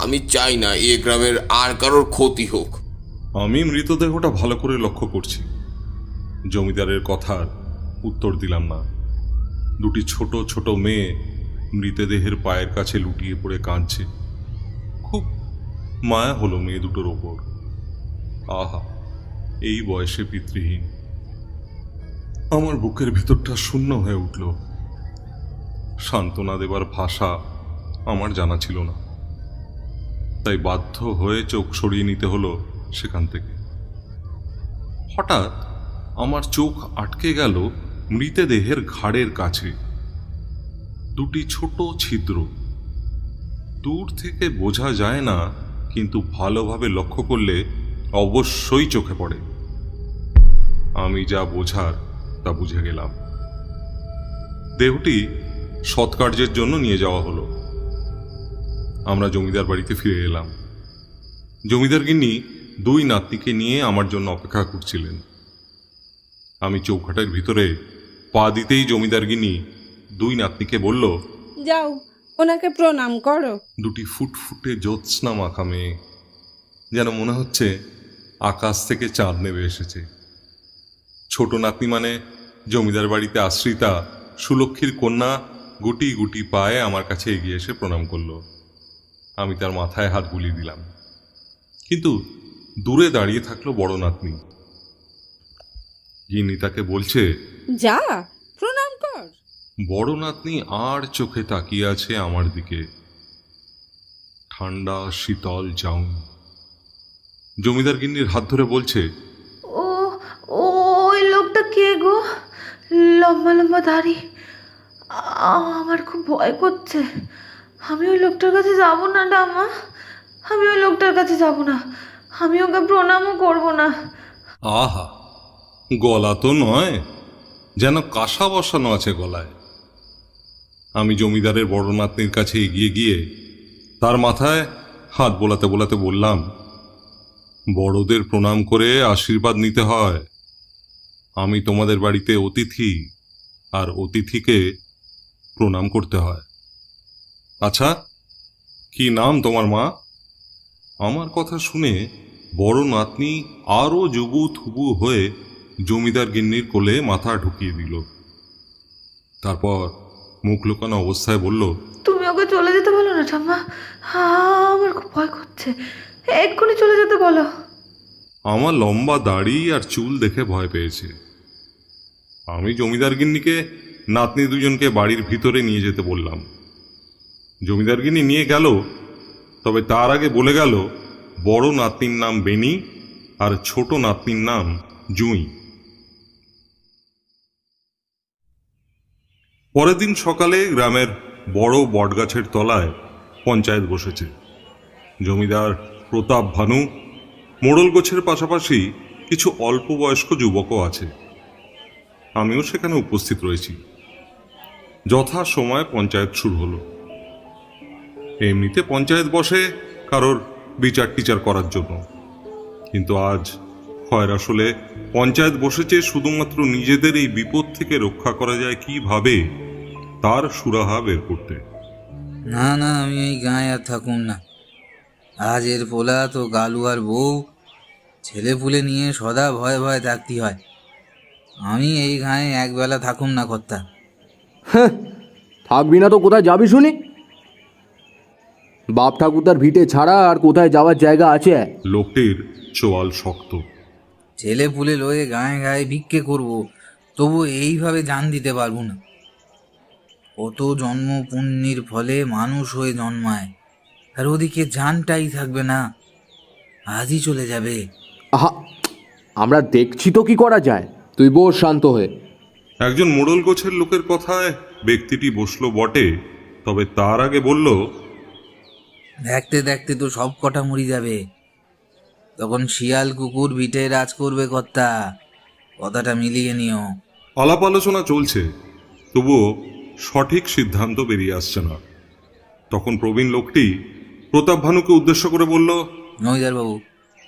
আমি চাই না এ গ্রামের আর কারোর ক্ষতি হোক। আমি মৃতদেহটা ভালো করে লক্ষ্য করছি। জমিদারের কথার উত্তর দিলাম না। দুটি ছোট ছোট মেয়ে মৃতদেহের পায়ের কাছে লুটিয়ে পড়ে কাঁদছে। খুব মায়া হলো মেয়ে দুটোর ওপর। আহা, এই বয়সে পিতৃহীন। আমার বুকের ভেতরটা শূন্য হয়ে উঠল। সান্ত্বনা দেবার ভাষা আমার জানা ছিল না, তাই বাধ্য হয়ে চোখ সরিয়ে নিতে হলো সেখান থেকে। হঠাৎ আমার চোখ আটকে গেল মৃতদেহের ঘাড়ের কাছে। দুটি ছোট ছিদ্র, দূর থেকে বোঝা যায় না, কিন্তু ভালোভাবে লক্ষ্য করলে অবশ্যই চোখে পড়ে। আমি যা বোঝার তা বুঝে গেলাম। দেহটি সৎকার্যের জন্য নিয়ে যাওয়া হলো। আমরা জমিদার বাড়িতে ফিরে এলাম। জমিদার গিন্নি দুই নাতনিকে নিয়ে আমার জন্য অপেক্ষা করছিলেন। আমি চৌখাটের ভিতরে পা দিতেই জমিদার গিন্নি দুই নাতনিকে বলল, যাও ওনাকে প্রণাম করো। দুটি ফুটফুটে জ্যোৎস্না মাখা মেয়ে, যেন মনে হচ্ছে আকাশ থেকে চাঁদ নেমে এসেছে। ছোট নাতনি মানে জমিদার বাড়িতে আশ্রিতা সুলক্ষীর কন্যা গুটি গুটি পায়ে আমার কাছে এগিয়ে এসে প্রণাম করল। আমি তার মাথায় হাত বুলিয়ে দিলাম, কিন্তু দূরে দাঁড়িয়ে থাকলো বড় নাতনি। গিন্নি তাকে বলছে, যা প্রণাম কর। বড় নাতনি আর চোখে তাকিয়ে আছে আমার দিকে, ঠান্ডা শীতল চাউন। জমিদার গিন্নির হাত ধরে বলছে, ও ওই লোকটা কে গো? লম্বা লম্বা দাড়ি। আমার খুব ভয় করছে। আমি ওই লোকটার কাছে যাব না ডামা, আমি ওই লোকটার কাছে যাব না, আমি ওকে প্রণামও করব না। আহা, গলা তো নয়, যেন কাঁসা বসানো আছে গলায়। আমি জমিদারের বড় নাতনির কাছে এগিয়ে গিয়ে তার মাথায় হাত বোলাতে বোলাতে বললাম, বড়দের প্রণাম করে আশীর্বাদ নিতে হয়। আমি তোমাদের বাড়িতে অতিথি, আর অতিথিকে প্রণাম করতে হয়। আচ্ছা, কি নাম তোমার মা? আমার কথা শুনে বড় নাতনি আরও জুবু থুবু হয়ে জমিদার গিন্নির কোলে মাথা ঢুকিয়ে দিল। তারপর মুখ লুকানো অবস্থায় বলল, তুমি ওকে চলে যেতে বলো না ঠাম্মা, আমার খুব ভয় করছে, এক্ষুনি চলে যেতে বলো। আমার লম্বা দাড়ি আর চুল দেখে ভয় পেয়েছে। আমি জমিদার গিন্নিকে নাতনি দুজনকে বাড়ির ভিতরে নিয়ে যেতে বললাম। জমিদার গিন্নি নিয়ে গেল, তবে তার আগে বলে গেল বড় নাতনির নাম বেনি আর ছোট নাতনির নাম জুঁই। পরের দিন সকালে গ্রামের বড় বটগাছের তলায় পঞ্চায়েত বসেছে। জমিদার প্রতাপ ভানু, মোড়ল গোছের পাশাপাশি কিছু অল্প বয়স্ক যুবকও আছে। আমিও সেখানে উপস্থিত রয়েছি। যথা সময় পঞ্চায়েত শুরু হলো। এমনিতে পঞ্চায়েত বসে কারোর বিচার টিচার করার জন্য, কিন্তু আজ খয়ের আসলে পঞ্চায়েত বসেছে শুধুমাত্র নিজেদের এই বিপদ থেকে রক্ষা করা যায় কিভাবে তার সুরাহা বের করতে। না না, আমি এই গাঁয়ে আর থাকুম না। আজ এর পোলা তো গালু আর বউ, ছেলে পুলে নিয়ে সদা ভয়ে ভয়ে থাকতে হয়। আমি এই গাঁয়ে একবেলা থাকুম না কর্তা। হ্যাঁ, থাকবি না তো কোথায় যাবি শুনি? বাপ ঠাকুরদার ভিটে ছাড়া আর কোথায় যাওয়ার জায়গা আছে? লোকটির চোয়াল শক্ত। ছেলে পুলে লয়ে গায়ে গায়ে ভিক্ষে করব, তবু এইভাবে জান দিতে পারবো না। কত জন্ম পুণ্যের ফলে মানুষ হয়ে জন্মায়, আর ওদিকে জানটাই থাকবে না, আজই চলে যাবে। আহা, আমরা দেখছি তো কি করা যায়। তুই বস শান্ত হয়ে। একজন মোড়ল গোছের লোকের কথায় ব্যক্তিটি বসলো বটে, তবে তার আগে বলল, দেখতে দেখতে তো সব কটা মরি যাবে, তখন শিয়াল কুকুর ভিটে রাজ করবে কর্তা, কথাটা মিলিয়ে নিও। আলাপ আলোচনা চলছে, তবুও সঠিক সিদ্ধান্ত বেরিয়ে আসছে না। তখন প্রবীণ লোকটি প্রতাপ ভানুকে উদ্দেশ্য করে বলল, জমিদার বাবু,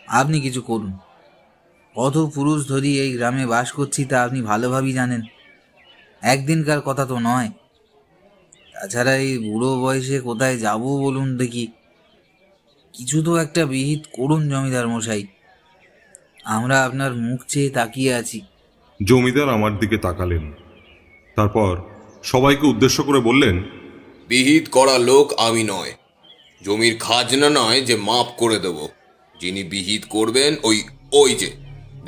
আপনি কিছু করুন। কত পুরুষ ধরি এই গ্রামে বাস করছি তা আপনি ভালোভাবেই জানেন, একদিনকার কথা তো নয়। তাছাড়া এই বুড়ো বয়সে কোথায় যাব বলুন দেখি? কিছু তো একটা বিহিত করুন জমিদার মশাই, আমরা আপনার মুখ চেয়ে তাকিয়ে আছি। জমিদার আমার দিকে তাকালেন, তারপর সবাইকে উদ্দেশ্য করে বললেন, বিহিত করা লোক আমি নয়, জমির খাজনা নয় যে মাপ করে দেব। যিনি বিহিত করবেন ওই যে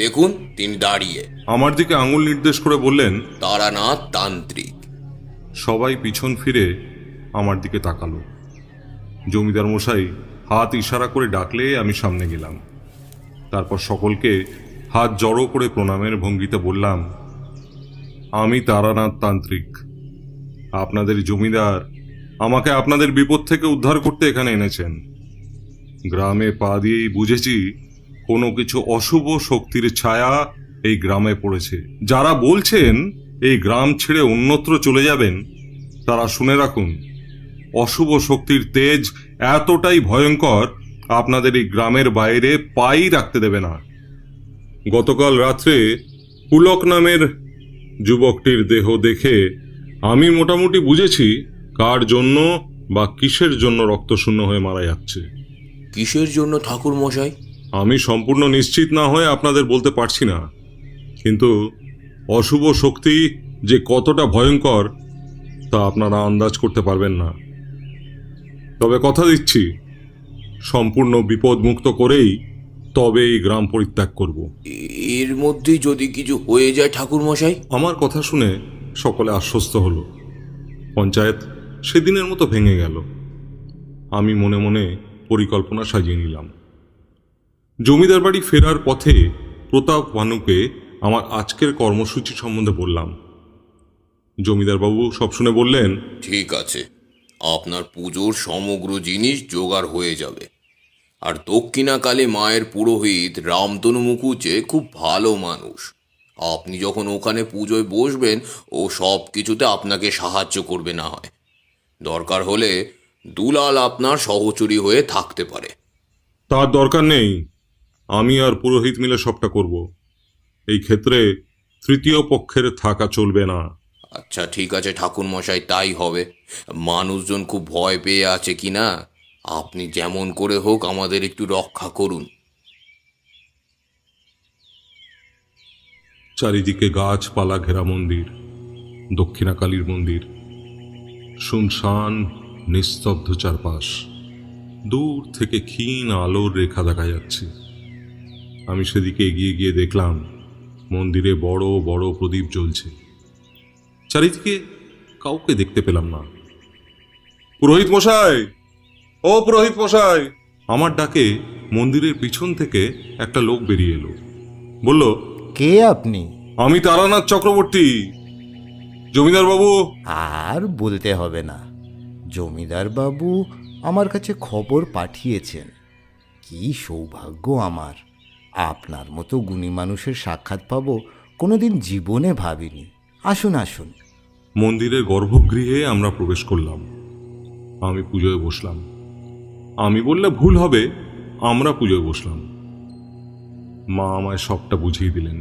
দেখুন তিনি দাঁড়িয়ে। আমার দিকে আঙুল নির্দেশ করে বললেন, তারানাথ তান্ত্রিক। সবাই পিছন ফিরে আমার দিকে তাকালো। জমিদার মশাই হাত ইশারা করে ডাকলে আমি সামনে গেলাম। তারপর সকলকে হাত জড়ো করে প্রণামের ভঙ্গিতে বললাম, আমি তারানাথ তান্ত্রিক, আপনাদের জমিদার আমাকে আপনাদের বিপদ থেকে উদ্ধার করতে এখানে এনেছেন। গ্রামে পা দিয়েই বুঝেছি কোনো কিছু অশুভ শক্তির ছায়া এই গ্রামে পড়েছে। যারা বলছেন এই গ্রাম ছেড়ে অন্যত্র চলে যাবেন, তারা শুনে রাখুন, অশুভ শক্তির তেজ এতটাই ভয়ঙ্কর আপনাদের এই গ্রামের বাইরে পাই রাখতে দেবে না। গতকাল রাত্রে পুলক নামের যুবকটির দেহ দেখে আমি মোটামুটি বুঝেছি কার জন্য বা কিসের জন্য রক্তশূন্য হয়ে মারা যাচ্ছে। কিসের জন্য ঠাকুর মশাই? আমি সম্পূর্ণ নিশ্চিত না হয়ে আপনাদের বলতে পারছি না, কিন্তু অশুভ শক্তি যে কতটা ভয়ঙ্কর তা আপনারা আন্দাজ করতে পারবেন না। তবে কথা দিচ্ছি, সম্পূর্ণ বিপদমুক্ত করেই তবে এই গ্রাম পরিত্যাগ করব। এর মধ্যে যদি কিছু হয়ে যায় ঠাকুর মশাই? আমার কথা শুনে সকলে আশ্বস্ত হলো। পঞ্চায়েত সেদিনের মতো ভেঙে গেল। আমি মনে মনে পরিকল্পনা সাজিয়ে নিলাম। জমিদার বাড়ি ফেরার পথে প্রতাপ ভানুকে আমার আজকের কর্মসূচি সম্বন্ধে বললাম। জমিদারবাবু সব শুনে বললেন, ঠিক আছে, আপনার পুজোর সমগ্র জিনিস জোগাড় হয়ে যাবে। আর দক্ষিণাকালী মায়ের পুরোহিত রামতনু মুখুজ্জে খুব ভালো মানুষ। আপনি যখন ওখানে পুজোয় বসবেন ও সব কিছুতে আপনাকে সাহায্য করবে। না হয় দরকার হলে দুলাল আপনার সহচরী হয়ে থাকতে পারে। তার দরকার নেই, আমি আর পুরোহিত মিলে সবটা করব। এই ক্ষেত্রে তৃতীয় পক্ষের থাকা চলবে না। আচ্ছা ঠিক আছে ঠাকুর মশাই, তাই হবে। মানুষজন খুব ভয় পেয়ে আছে কি না, আপনি যেমন করে হোক আমাদের একটু রক্ষা করুন। চারিদিকে গাছপালা ঘেরা মন্দির, দক্ষিণাকালীর মন্দির। শুনশান নিস্তব্ধ চারপাশ, দূর থেকে ক্ষীণ আলোর রেখা দেখা যাচ্ছে। আমি সেদিকে এগিয়ে গিয়ে দেখলাম মন্দিরে বড় বড় প্রদীপ জ্বলছে। চারিদিকে কাউকে দেখতে পেলাম না। পুরোহিত মশাই, ও পুরোহিত মশাই! আমার ডাকে মন্দিরের পিছন থেকে একটা লোক বেরিয়ে এলো। বলল, কে আপনি? আমি তারানাথ চক্রবর্তী। জমিদার বাবু। আর বলতে হবে না, জমিদার বাবু আমার কাছে খবর পাঠিয়েছেন। কি সৌভাগ্য আমার, আপনার মতো গুণী মানুষের সাক্ষাৎ পাবো কোনোদিন জীবনে ভাবিনি। আসুন আসুন। মন্দিরের গর্ভগৃহে আমরা প্রবেশ করলাম। আমি পুজোয় বসলাম। আমি বললে ভুল হবে, আমরা পুজোয় বসলাম। মা আমায় সবটা বুঝিয়ে দিলেন।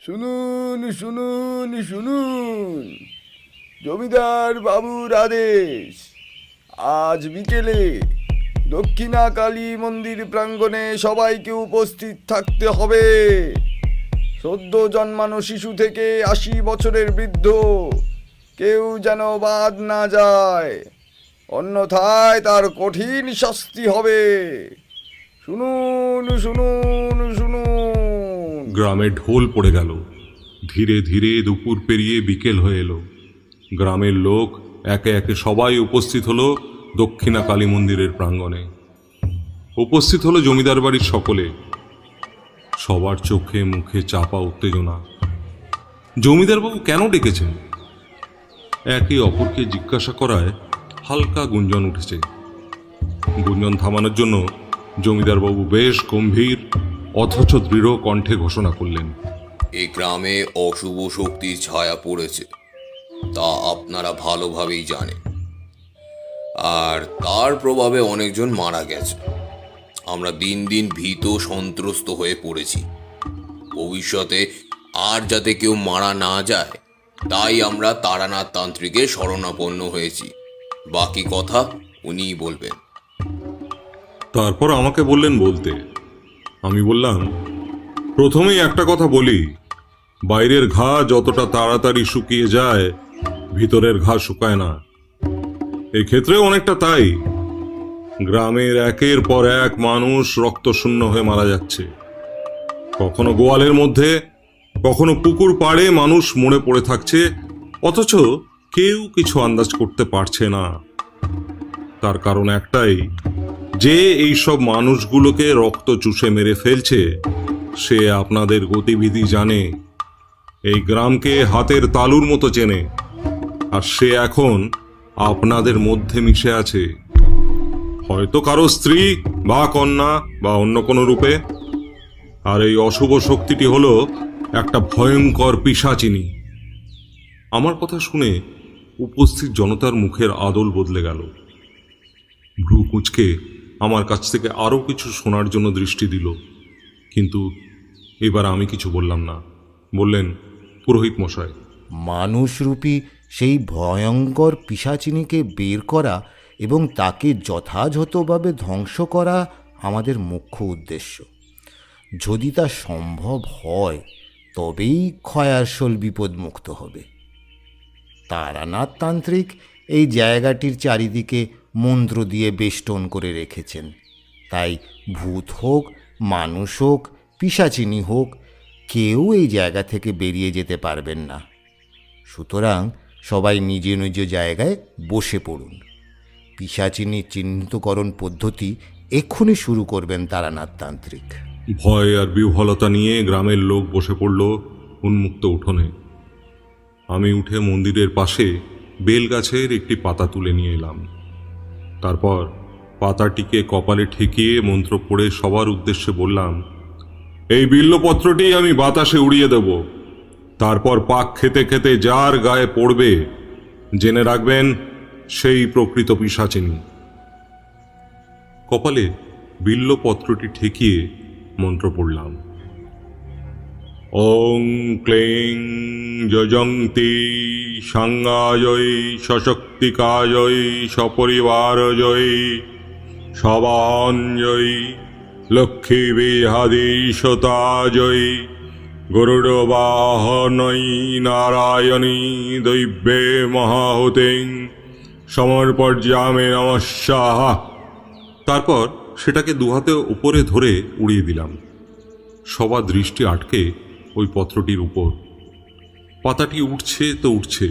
শুনুন শুনুন শুনুন, জমিদার বাবুর আদেশ। আজ বিকেলে দক্ষিণাকালী মন্দির প্রাঙ্গণে সবাইকে উপস্থিত থাকতে হবে। সদ্য জন্মানো শিশু থেকে 80 বছরের বৃদ্ধ কেউ যেন বাদ না যায়, অন্যথায় তার কঠিন শাস্তি হবে। শুনুন শুনুন শুনুন। গ্রামে ঢোল পড়ে গেল। ধীরে ধীরে দুপুর পেরিয়ে বিকেল হয়ে এলো। গ্রামের লোক একে একে সবাই উপস্থিত হলো দক্ষিণাকালী মন্দিরের প্রাঙ্গণে। উপস্থিত হলো জমিদার বাড়ির সকলে। সবার চোখে মুখে চাপা উত্তেজনা। জমিদারবাবু কেন ডেকেছেন? একে অপরকে জিজ্ঞাসা করায় হালকা গুঞ্জন উঠেছে। গুঞ্জন থামানোর জন্য জমিদারবাবু বেশ গম্ভীর অথচ দৃঢ় কণ্ঠে ঘোষণা করলেন, এই গ্রামে অশুভ শক্তির ছায়া পড়েছে, তা আপনারা ভালোভাবেই জানেন। আর তার প্রভাবে অনেকজন মারা গেছে। আমরা দিন দিন ভীত সন্ত্রস্ত হয়ে পড়েছি। ভবিষ্যতে আর যাতে কেউ মারা না যায় তাই আমরা তারানাথ তান্ত্রিকের শরণাপন্ন হয়েছি। বাকি কথা উনিই বলবেন। তারপর আমাকে বললেন বলতে। আমি বললাম, প্রথমেই একটা কথা বলি, বাইরের ঘা যতটা তাড়াতাড়ি শুকিয়ে যায় ভিতরের ঘা শুকায় না। এক্ষেত্রেও অনেকটা তাই। গ্রামের একের পর এক মানুষ রক্তশূন্য হয়ে মারা যাচ্ছে। কখনো গোয়ালের মধ্যে, কখনো পুকুর পাড়ে মানুষ মরে পড়ে থাকছে, অথচ কেউ কিছু আন্দাজ করতে পারছে না। তার কারণ একটাই, যে এইসব মানুষগুলোকে রক্ত চুষে মেরে ফেলছে সে আপনাদের গতিবিধি জানে, এই গ্রামকে হাতের তালুর মতো চেনে, আর সে এখন আপনাদের মধ্যে মিশে আছে। হয়তো কারো স্ত্রী বা কন্যা বা অন্য কোনো রূপে। আর এই অশুভ শক্তিটি হলো একটা ভয়ঙ্কর পিশাচিনী। আমার কথা শুনে উপস্থিত জনতার মুখের আদল বদলে গেল। ভ্রু কুঁচকে আমার কাছ থেকে আরও কিছু শোনার জন্য দৃষ্টি দিল, কিন্তু এবার আমি কিছু বললাম না। বললেন, পুরোহিত মশাই, মানুষরূপী সেই ভয়ঙ্কর পিশাচিনীকে বের করা এবং তাকে যথাযথভাবে ধ্বংস করা আমাদের মুখ্য উদ্দেশ্য। যদি তা সম্ভব হয় তবেই ক্ষয়াসল বিপদমুক্ত হবে। তারানাথ তান্ত্রিক এই জায়গাটির চারিদিকে মন্ত্র দিয়ে বেষ্টন করে রেখেছেন, তাই ভূত হোক, মানুষ হোক, পিশাচিনী হোক, কেউ এই জায়গা থেকে বেরিয়ে যেতে পারবেন না। সুতরাং সবাই নিজ নিজ জায়গায় বসে পড়ুন। পিশাচিনী চিহ্নিতকরণ পদ্ধতি এক্ষুনি শুরু করবেন তারানাথ তান্ত্রিক। ভয় আর বিহ্বলতা নিয়ে গ্রামের লোক বসে পড়ল উন্মুক্ত উঠোনে। আমি উঠে মন্দিরের পাশে বেলগাছের একটি পাতা তুলে নিয়ে এলাম। তারপর পাতাটিকে কপালে ঠেকিয়ে মন্ত্র পড়ে সবার উদ্দেশ্যে বললাম, এই বিল্লপত্রটি আমি বাতাসে উড়িয়ে দেব। তারপর পাক খেতে খেতে যার গায়ে পড়বে জেনে রাখবেন সেই প্রকৃত পিশাচিনী। কপালে বিল্লপত্রটি ঠেকিয়ে মন্ত্র পড়লাম, ওং ক্লেং যজন্তি সাঙ্গাজয় সশক্তিকাজয় সপরিবারজয় সবাঞ্জয় লক্ষ্মী বিহাদীশতাজয় গরুড়বাহনৈ নারায়ণী দৈব্যে মহাহুতিং সমর্পযামে নমঃ স্বাহা। তারপর সেটাকে দুহাতে উপরে ধরে উড়িয়ে দিলাম। সবার দৃষ্টি আটকে ওই পত্রটির উপর। পাতাটি উঠছে তো উঠছে,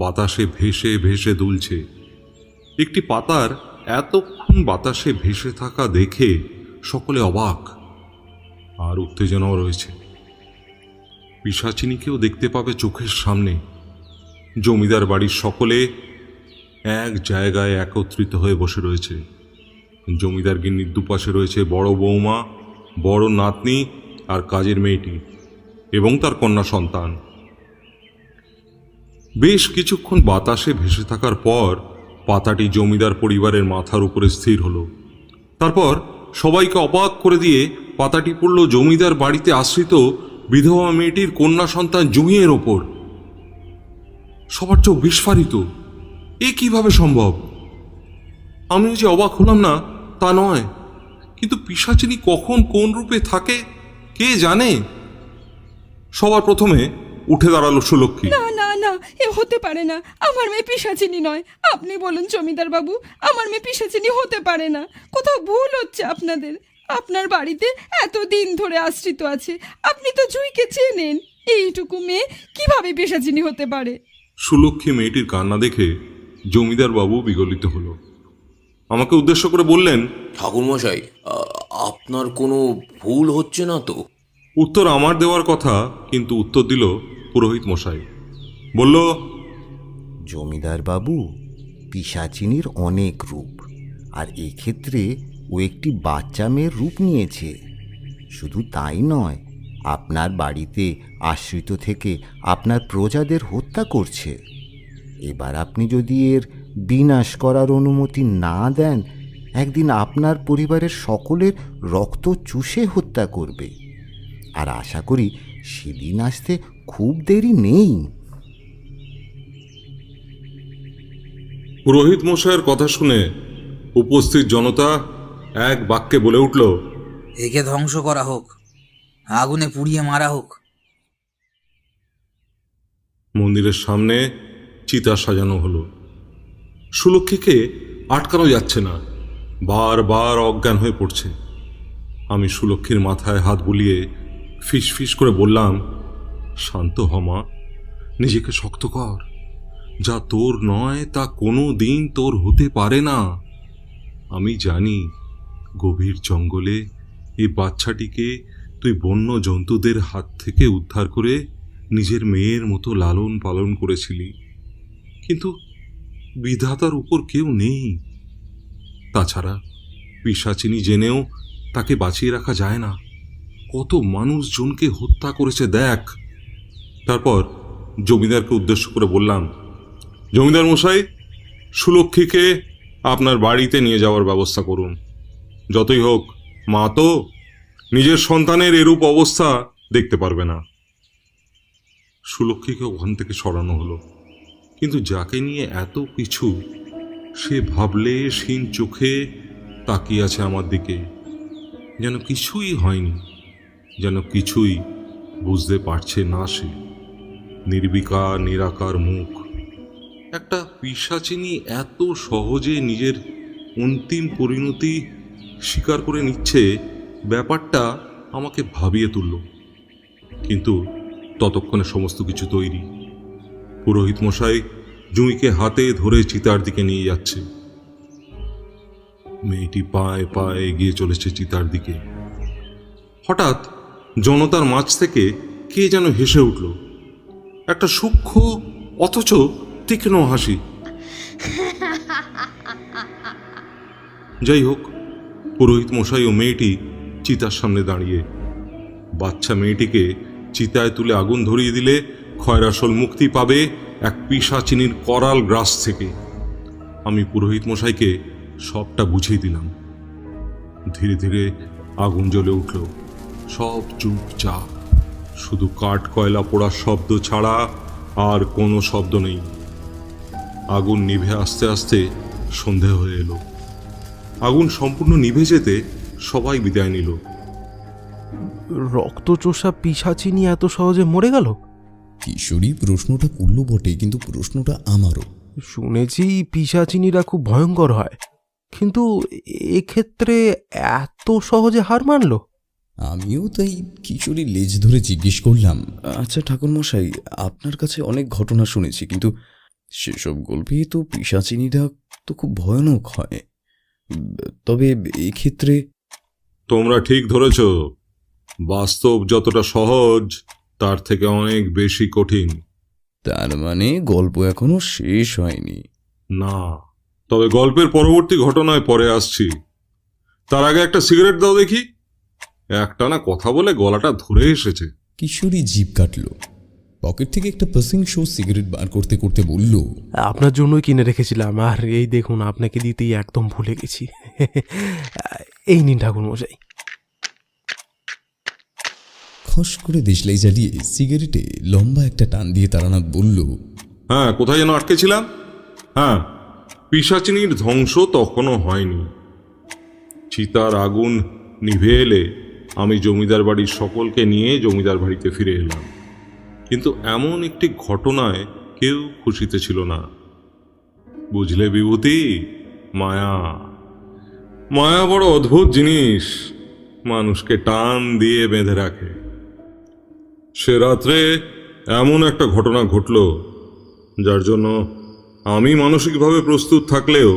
বাতাসে ভেসে ভেসে দুলছে। একটি পাতার এতক্ষণ বাতাসে ভেসে থাকা দেখে সকলে অবাক আর উত্তেজনাও রয়েছে। পিশাচিনীকেও দেখতে পাবে চোখের সামনে। জমিদার বাড়ির সকলে এক জায়গায় একত্রিত হয়ে বসে রয়েছে। জমিদার গিন্নির দুপাশে রয়েছে বড় বৌমা, বড় নাতনি আর কাজের মেয়েটি এবং তার কন্যা সন্তান। বেশ কিছুক্ষণ বাতাসে ভেসে থাকার পর পাতাটি জমিদার পরিবারের মাথার উপরে স্থির হলো। তারপর সবাইকে অবাক করে দিয়ে পাতাটি পড়ল জমিদার বাড়িতে আশ্রিত বিধবা মেয়েটির কন্যা সন্তান জুঁইয়ের ওপর। সবার চোখ বিস্ফারিত। এ কিভাবে সম্ভব? আমি যে অবাক হলাম না তা নয়, কিন্তু পিশাচিনী কখন কোন রূপে থাকে কে জানে। সবার প্রথমে উঠে দাঁড়ালো সুলক্ষী। না না না, এ হতে পারে না। আমার মেয়ে পিশাচিনী নয়। আপনি বলুন জমিদার বাবু, আমার মেয়ে পিশাচিনী হতে পারে না। কোথাও ভুল হচ্ছে আপনাদের। আপনার বাড়িতে এতদিন ধরে আশ্রিত আছে, আপনি তো জুঁইকে চেনেন। এইটুকু মেয়ে কিভাবে পিশাচিনী হতে পারে? সুলক্ষী মেয়েটির কান্না দেখে জমিদার বাবু বিগলিত হলো। আমাকে উদ্দেশ্য করে বললেন, ঠাকুরমশাই, আপনার কোনো ভুল হচ্ছে না তো? উত্তর আমার দেওয়ার কথা, কিন্তু উত্তর দিল পুরোহিত মশাই। বলল, জমিদার বাবু, পিশাচিনীর অনেক রূপ, আর এক্ষেত্রে ও একটি বাচ্চা মেয়ের রূপ নিয়েছে। শুধু তাই নয়, আপনার বাড়িতে আশ্রিত থেকে আপনার প্রজাদের হত্যা করছে। এবার আপনি যদি এর বিনাশ করার অনুমতি না দেন, একদিন আপনার পরিবারের সকলের রক্ত চুষে হত্যা করবে। আর আশা করি সেদিন আসতে খুব দেরি নেই। পুরোহিত মশাইয়ের কথা শুনে উপস্থিত জনতা এক বাক্যে বলে উঠল, একে ধ্বংস করা হোক, আগুনে পুড়িয়ে মারা হোক। মন্দিরের সামনে চিতা সাজানো হলো। সুলক্ষীকে আটকানো যাচ্ছে না, বারবার অজ্ঞান হয়ে পড়ছে। আমি সুলক্ষীর মাথায় হাত বুলিয়ে ফিস ফিস করে বললাম, শান্ত হ মা, নিজেকে শক্ত কর। যা তোর নয় তা কোনো দিন তোর হতে পারে না। আমি জানি গভীর জঙ্গলে এই বাচ্চাটিকে তুই বন্য জন্তুদের হাত থেকে উদ্ধার করে নিজের মেয়ের মতো লালন পালন করেছিলি, কিন্তু বিধাতার উপর কেউ নেই। তাছাড়া পিশাচিনী জেনেও তাকে বাঁচিয়ে রাখা যায় না। কত মানুষজনকে হত্যা করেছে দেখ। তারপর জমিদারকে উদ্দেশ্য করে বললাম, জমিদার মশাই, সুলক্ষীকে আপনার বাড়িতে নিয়ে যাওয়ার ব্যবস্থা করুন। যতই হোক মা তো নিজের সন্তানের এরূপ অবস্থা দেখতে পারবে না। সুলক্ষীকে ওখান থেকে সরানো হলো, কিন্তু যাকে নিয়ে এত কিছু, সে ভাবলে হীন চোখে তাকিয়ে আছে আমার দিকে, যেন কিছুই হয়নি, যেন কিছুই বুঝতে পারছে না সে। নির্বিকার নিরাকার মুখ। একটা পিশাচিনী এত সহজে নিজের অন্তিম পরিণতি স্বীকার করে নিচ্ছে, ব্যাপারটা আমাকে ভাবিয়ে তুলল। কিন্তু ততক্ষণে সমস্ত কিছু তৈরি। পুরোহিত মশাই জুঁইকে হাতে ধরে চিতার দিকে নিয়ে যাচ্ছে। মেয়েটি পায়ে পায়ে এগিয়ে চলেছে চিতার দিকে। হঠাৎ জনতার মাঝ থেকে কে যেন হেসে উঠল, একটা সূক্ষ্ম অথচ তীক্ষ্ণ হাসি। যাই হোক, পুরোহিত মশাই ও মেয়েটি চিতার সামনে দাঁড়িয়ে। বাচ্চা মেয়েটিকে চিতায় তুলে আগুন ধরিয়ে দিলে খয়রাসল মুক্তি পাবে এক পিশাচিনীর করাল গ্রাস থেকে। আমি পুরোহিত মশাইকে সবটা বুঝিয়ে দিলাম। ধীরে ধীরে আগুন জ্বলে উঠল। সব চুপচাপ, শুধু কাঠ কয়লা পোড়ার শব্দ ছাড়া আর কোনো শব্দ নেই। আগুন নিভে আস্তে আস্তে সন্ধে হয়ে এলো। আগুন সম্পূর্ণ নিভে যেতে সবাই বিদায় নিল। রক্তচোষা পিশাচিনী এত সহজে মরে গেল? কিশোরী প্রশ্নটা করল বটে, কিন্তু প্রশ্নটা আমারও। শুনেছি পিশাচিনীরা খুব ভয়ঙ্কর হয়, কিন্তু এক্ষেত্রে এত সহজে হার মানল? আমিও তাই কিশোরী লেজ ধরে জিজ্ঞেস করলাম, আচ্ছা ঠাকুরমশাই, আপনার কাছে অনেক ঘটনা শুনেছি, কিন্তু সেসব গল্পে তো পিশাচিনীরা তো খুব ভয়ানক হয়, তবে এক্ষেত্রে? তোমরা ঠিক ধরেছ। বাস্তব যতটা সহজ, তার থেকে অনেক বেশি কঠিন। তার মানে গল্প এখনো শেষ হয়নি? না, তবে গল্পের পরবর্তী ঘটনায় পরে আসছি। তার আগে একটা সিগারেট দাও দেখি। একটানা কথা বলে গলাটা ধরে এসেছে। কিশোরী জিভ কাটল। পকেট থেকে একটা পাসিং শো সিগারেট বার করতে করতে বলল, আপনার জন্যই কিনে রেখেছিলাম, আর এই দেখুন আপনাকে দিতেই একদম ভুলে গেছি। এই নিন ঠাকুরমশাই। খস করে দেশলাই জ্বালিয়ে সিগারেটে লম্বা একটা টান দিয়ে তারানাথ বলল, হ্যাঁ, কোথায় যেন আটকেছিলাম? হ্যাঁ, পিশাচিনীর ধ্বংস তখনও হয়নি। চিতার আগুন নিভে এলে আমি জমিদার বাড়ির সকলকে নিয়ে জমিদার বাড়িতে ফিরে এলাম। কিন্তু এমন একটি ঘটনায় কেউ খুশিতে ছিল না। বুঝলে বিভূতি, মায়া মায়া বড় অদ্ভুত জিনিস, মানুষকে টান দিয়ে বেঁধে রাখে। সে রাত্রে এমন একটা ঘটনা ঘটল, যার জন্য আমি মানসিকভাবে প্রস্তুত থাকলেও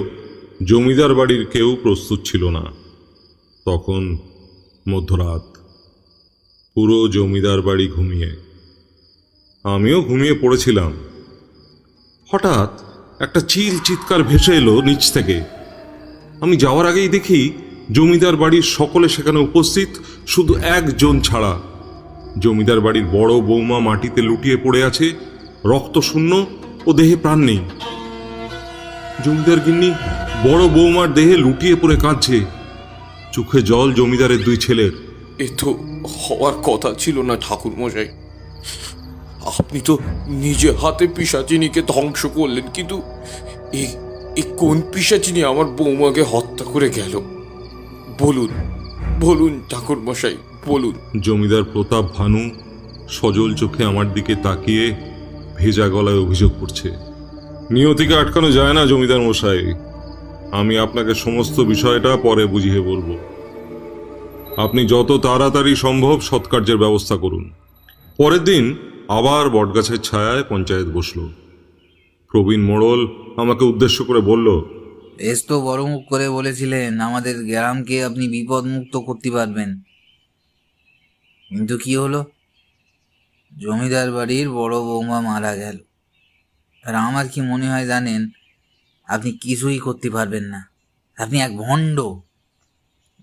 জমিদার বাড়ির কেউ প্রস্তুত ছিল না। তখন মধ্যরাত, পুরো জমিদার বাড়ি ঘুমিয়ে, আমিও ঘুমিয়ে পড়েছিলাম। হঠাৎ একটা চিৎকার ভেসে এলো নিচ থেকে। আমি যাওয়ার আগেই দেখি জমিদার বাড়ির সকলে সেখানে উপস্থিত, শুধু একজন ছাড়া। জমিদার বাড়ির বড় বৌমা মাটিতে লুটিয়ে পড়ে আছে, রক্তশূন্য ও দেহে প্রাণ নেই। জমিদার গিন্নি বড় বৌমার দেহে লুটিয়ে পড়ে কাঁদছে, চোখে জল জমিদারের দুই ছেলের। এ তো হওয়ার কথা ছিল না ঠাকুর মশাই। আপনি তো নিজে হাতে পিশাচিনীকে ধ্বংস করলেন, কিন্তু এই কোন পিশাচিনী আমার বৌমাকে হত্যা করে গেল? বলুন বলুন ঠাকুর মশাই, বলুন। জমিদার প্রতাপ ভানু সজল চোখে আমার দিকে তাকিয়ে ভেজা গলায় অভিযোগ করছে, নিয়তিকে আটকানো যায় না জমিদার মশাই। আমি আপনাকে সমস্ত বিষয়টা পরে বুঝিয়ে বলবো। আপনি যত তাড়াতাড়ি সম্ভব সৎকার্যের ব্যবস্থা করুন। পরের দিন আবার বটগাছের ছায়ায় পঞ্চায়েত বসল। প্রবীণ মোড়ল আমাকে উদ্দেশ্য করে বলল, বেশ তো বড় মুখ করে বলেছিলেন আমাদের গ্রামকে আপনি বিপদ মুক্ত করতে পারবেন, কিন্তু কি হলো? জমিদার বাড়ির বড় বৌমা মারা গেল। আর আমার কি মনে হয় জানেন, আপনি কিছুই করতে পারবেন না। আপনি এক ভণ্ড।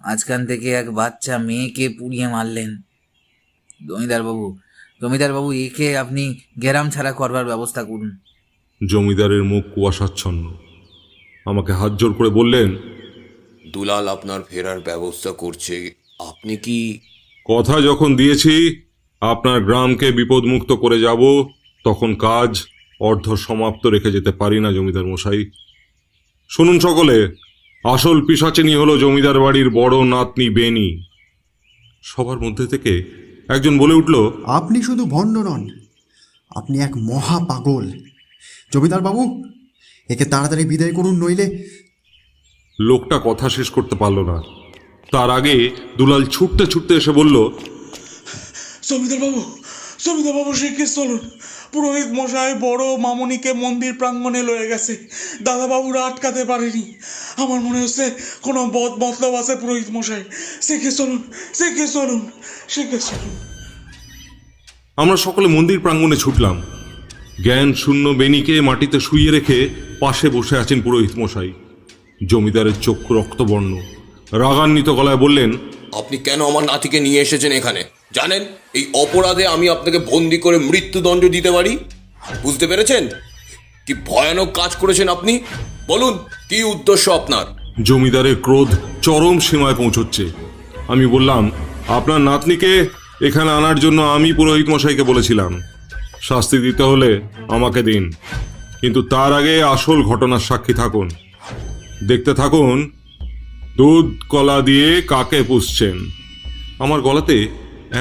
মাঝখান থেকে এক বাচ্চা মেয়েকে পুড়িয়ে মারলেন, জমিদারবাবু একে আপনি গেরাম ছাড়া করবার ব্যবস্থা করুন। জমিদারের মুখ কুয়াশাচ্ছন্ন। আমাকে হাত জোর করে বললেন, দুলাল আপনার ফেরার ব্যবস্থা করছে, আপনি কি? কথা যখন দিয়েছি আপনার গ্রামকে বিপদমুক্ত করে যাব, তখন কাজ অর্ধ সমাপ্ত রেখে যেতে পারি না জমিদার মশাই। শুনুন সকলে, আসল পিশাচিনী হলো জমিদার বাড়ির বড় নাতনি বেনি। সবার মধ্যে থেকে একজন বলে উঠল, আপনি শুধু ভণ্ড নন, আপনি এক মহা পাগল। জমিদার বাবু, একে তাড়াতাড়ি বিদায় করুন, নইলে। লোকটা কথা শেষ করতে পারল না। তার আগে দুলাল ছুটতে ছুটতে এসে বলল, জমিদার বাবু শিগগির চলুন। পুরোহিত মশাই বড় মামনিকে মন্দির প্রাঙ্গণে লয়ে গেছে। দাদাবাবুরা আটকাতে পারেনি। আমার মনে হচ্ছে কোনো বদ মতলব আছে পুরোহিত মশাই। শিগগির চলুন। আমরা সকলে মন্দির প্রাঙ্গণে ছুটলাম। জ্ঞান শূন্য বেনিকে মাটিতে শুইয়ে রেখে পাশে বসে আছেন পুরোহিত মশাই। জমিদারের চক্ষু রক্তবর্ণ। রাগান্বিত গলায় বললেন, আপনি কেন আমার নাতিকে নিয়ে এসেছেন এখানে? জানেন এই অপরাধে আমি আপনাকে বন্দি করে মৃত্যুদণ্ড দিতে পারি। বুঝতে পেরেছেন কি ভয়ানক কাজ করেছেন আপনি? বলুন কি উদ্দেশ্য আপনার? জমিদারের ক্রোধ চরম সীমায় পৌঁছচ্ছে। আমি বললাম, আপনার নাতনিকে এখানে আনার জন্য আমি পুরোহিত মশাইকে বলেছিলাম। শাস্তি দিতে হলে আমাকে দিন, কিন্তু তার আগে আসল ঘটনার সাক্ষী থাকুন। দেখতে থাকুন দুধ কলা দিয়ে কাকে পুষছেন। আমার গলাতে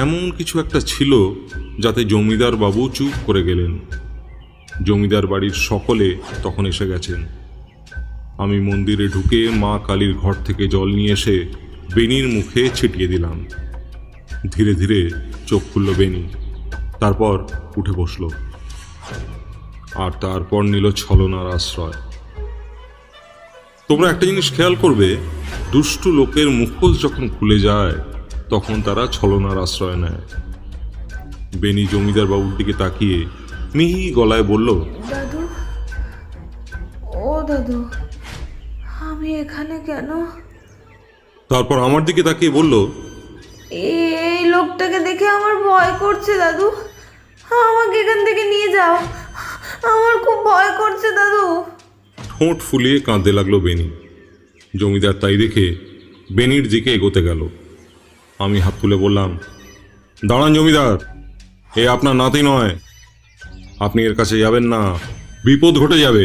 এমন কিছু একটা ছিল যাতে জমিদার বাবু চুপ করে গেলেন। জমিদার বাড়ির সকলে তখন এসে গেছেন। আমি মন্দিরে ঢুকে মা কালীর ঘর থেকে জল নিয়ে এসে বেনির মুখে ছিটিয়ে দিলাম। ধীরে ধীরে চোখ খুলল বেনি, তারপর উঠে বসল, আর তারপর নিল ছলনার আশ্রয়। তোমরা একটা জিনিস খেয়াল করবে, দুষ্টু লোকের মুখোশ যখন খুলে যায় তখন তারা ছলনার আশ্রয় নেয়। বেনি জমিদার বাবুর দিকে তাকিয়ে মিহি গলায় বলল, দাদু, আমি এখানে কেন? তারপর আমার দিকে তাকিয়ে বলল, এই লোকটাকে দেখে আমার ভয় করছে দাদু। আমাকে এখান থেকে নিয়ে যাও, আমার খুব ভয় করছে দাদু। ঠোঁট ফুলিয়ে কাঁদতে লাগলো বেনি। জমিদার তাই দেখে বেনির দিকে এগোতে গেল। আমি হাত তুলে বললাম, দাঁড়ান জমিদার, এ আপনার নাতি নয়, আপনি এর কাছে যাবেন না, বিপদ ঘটে যাবে।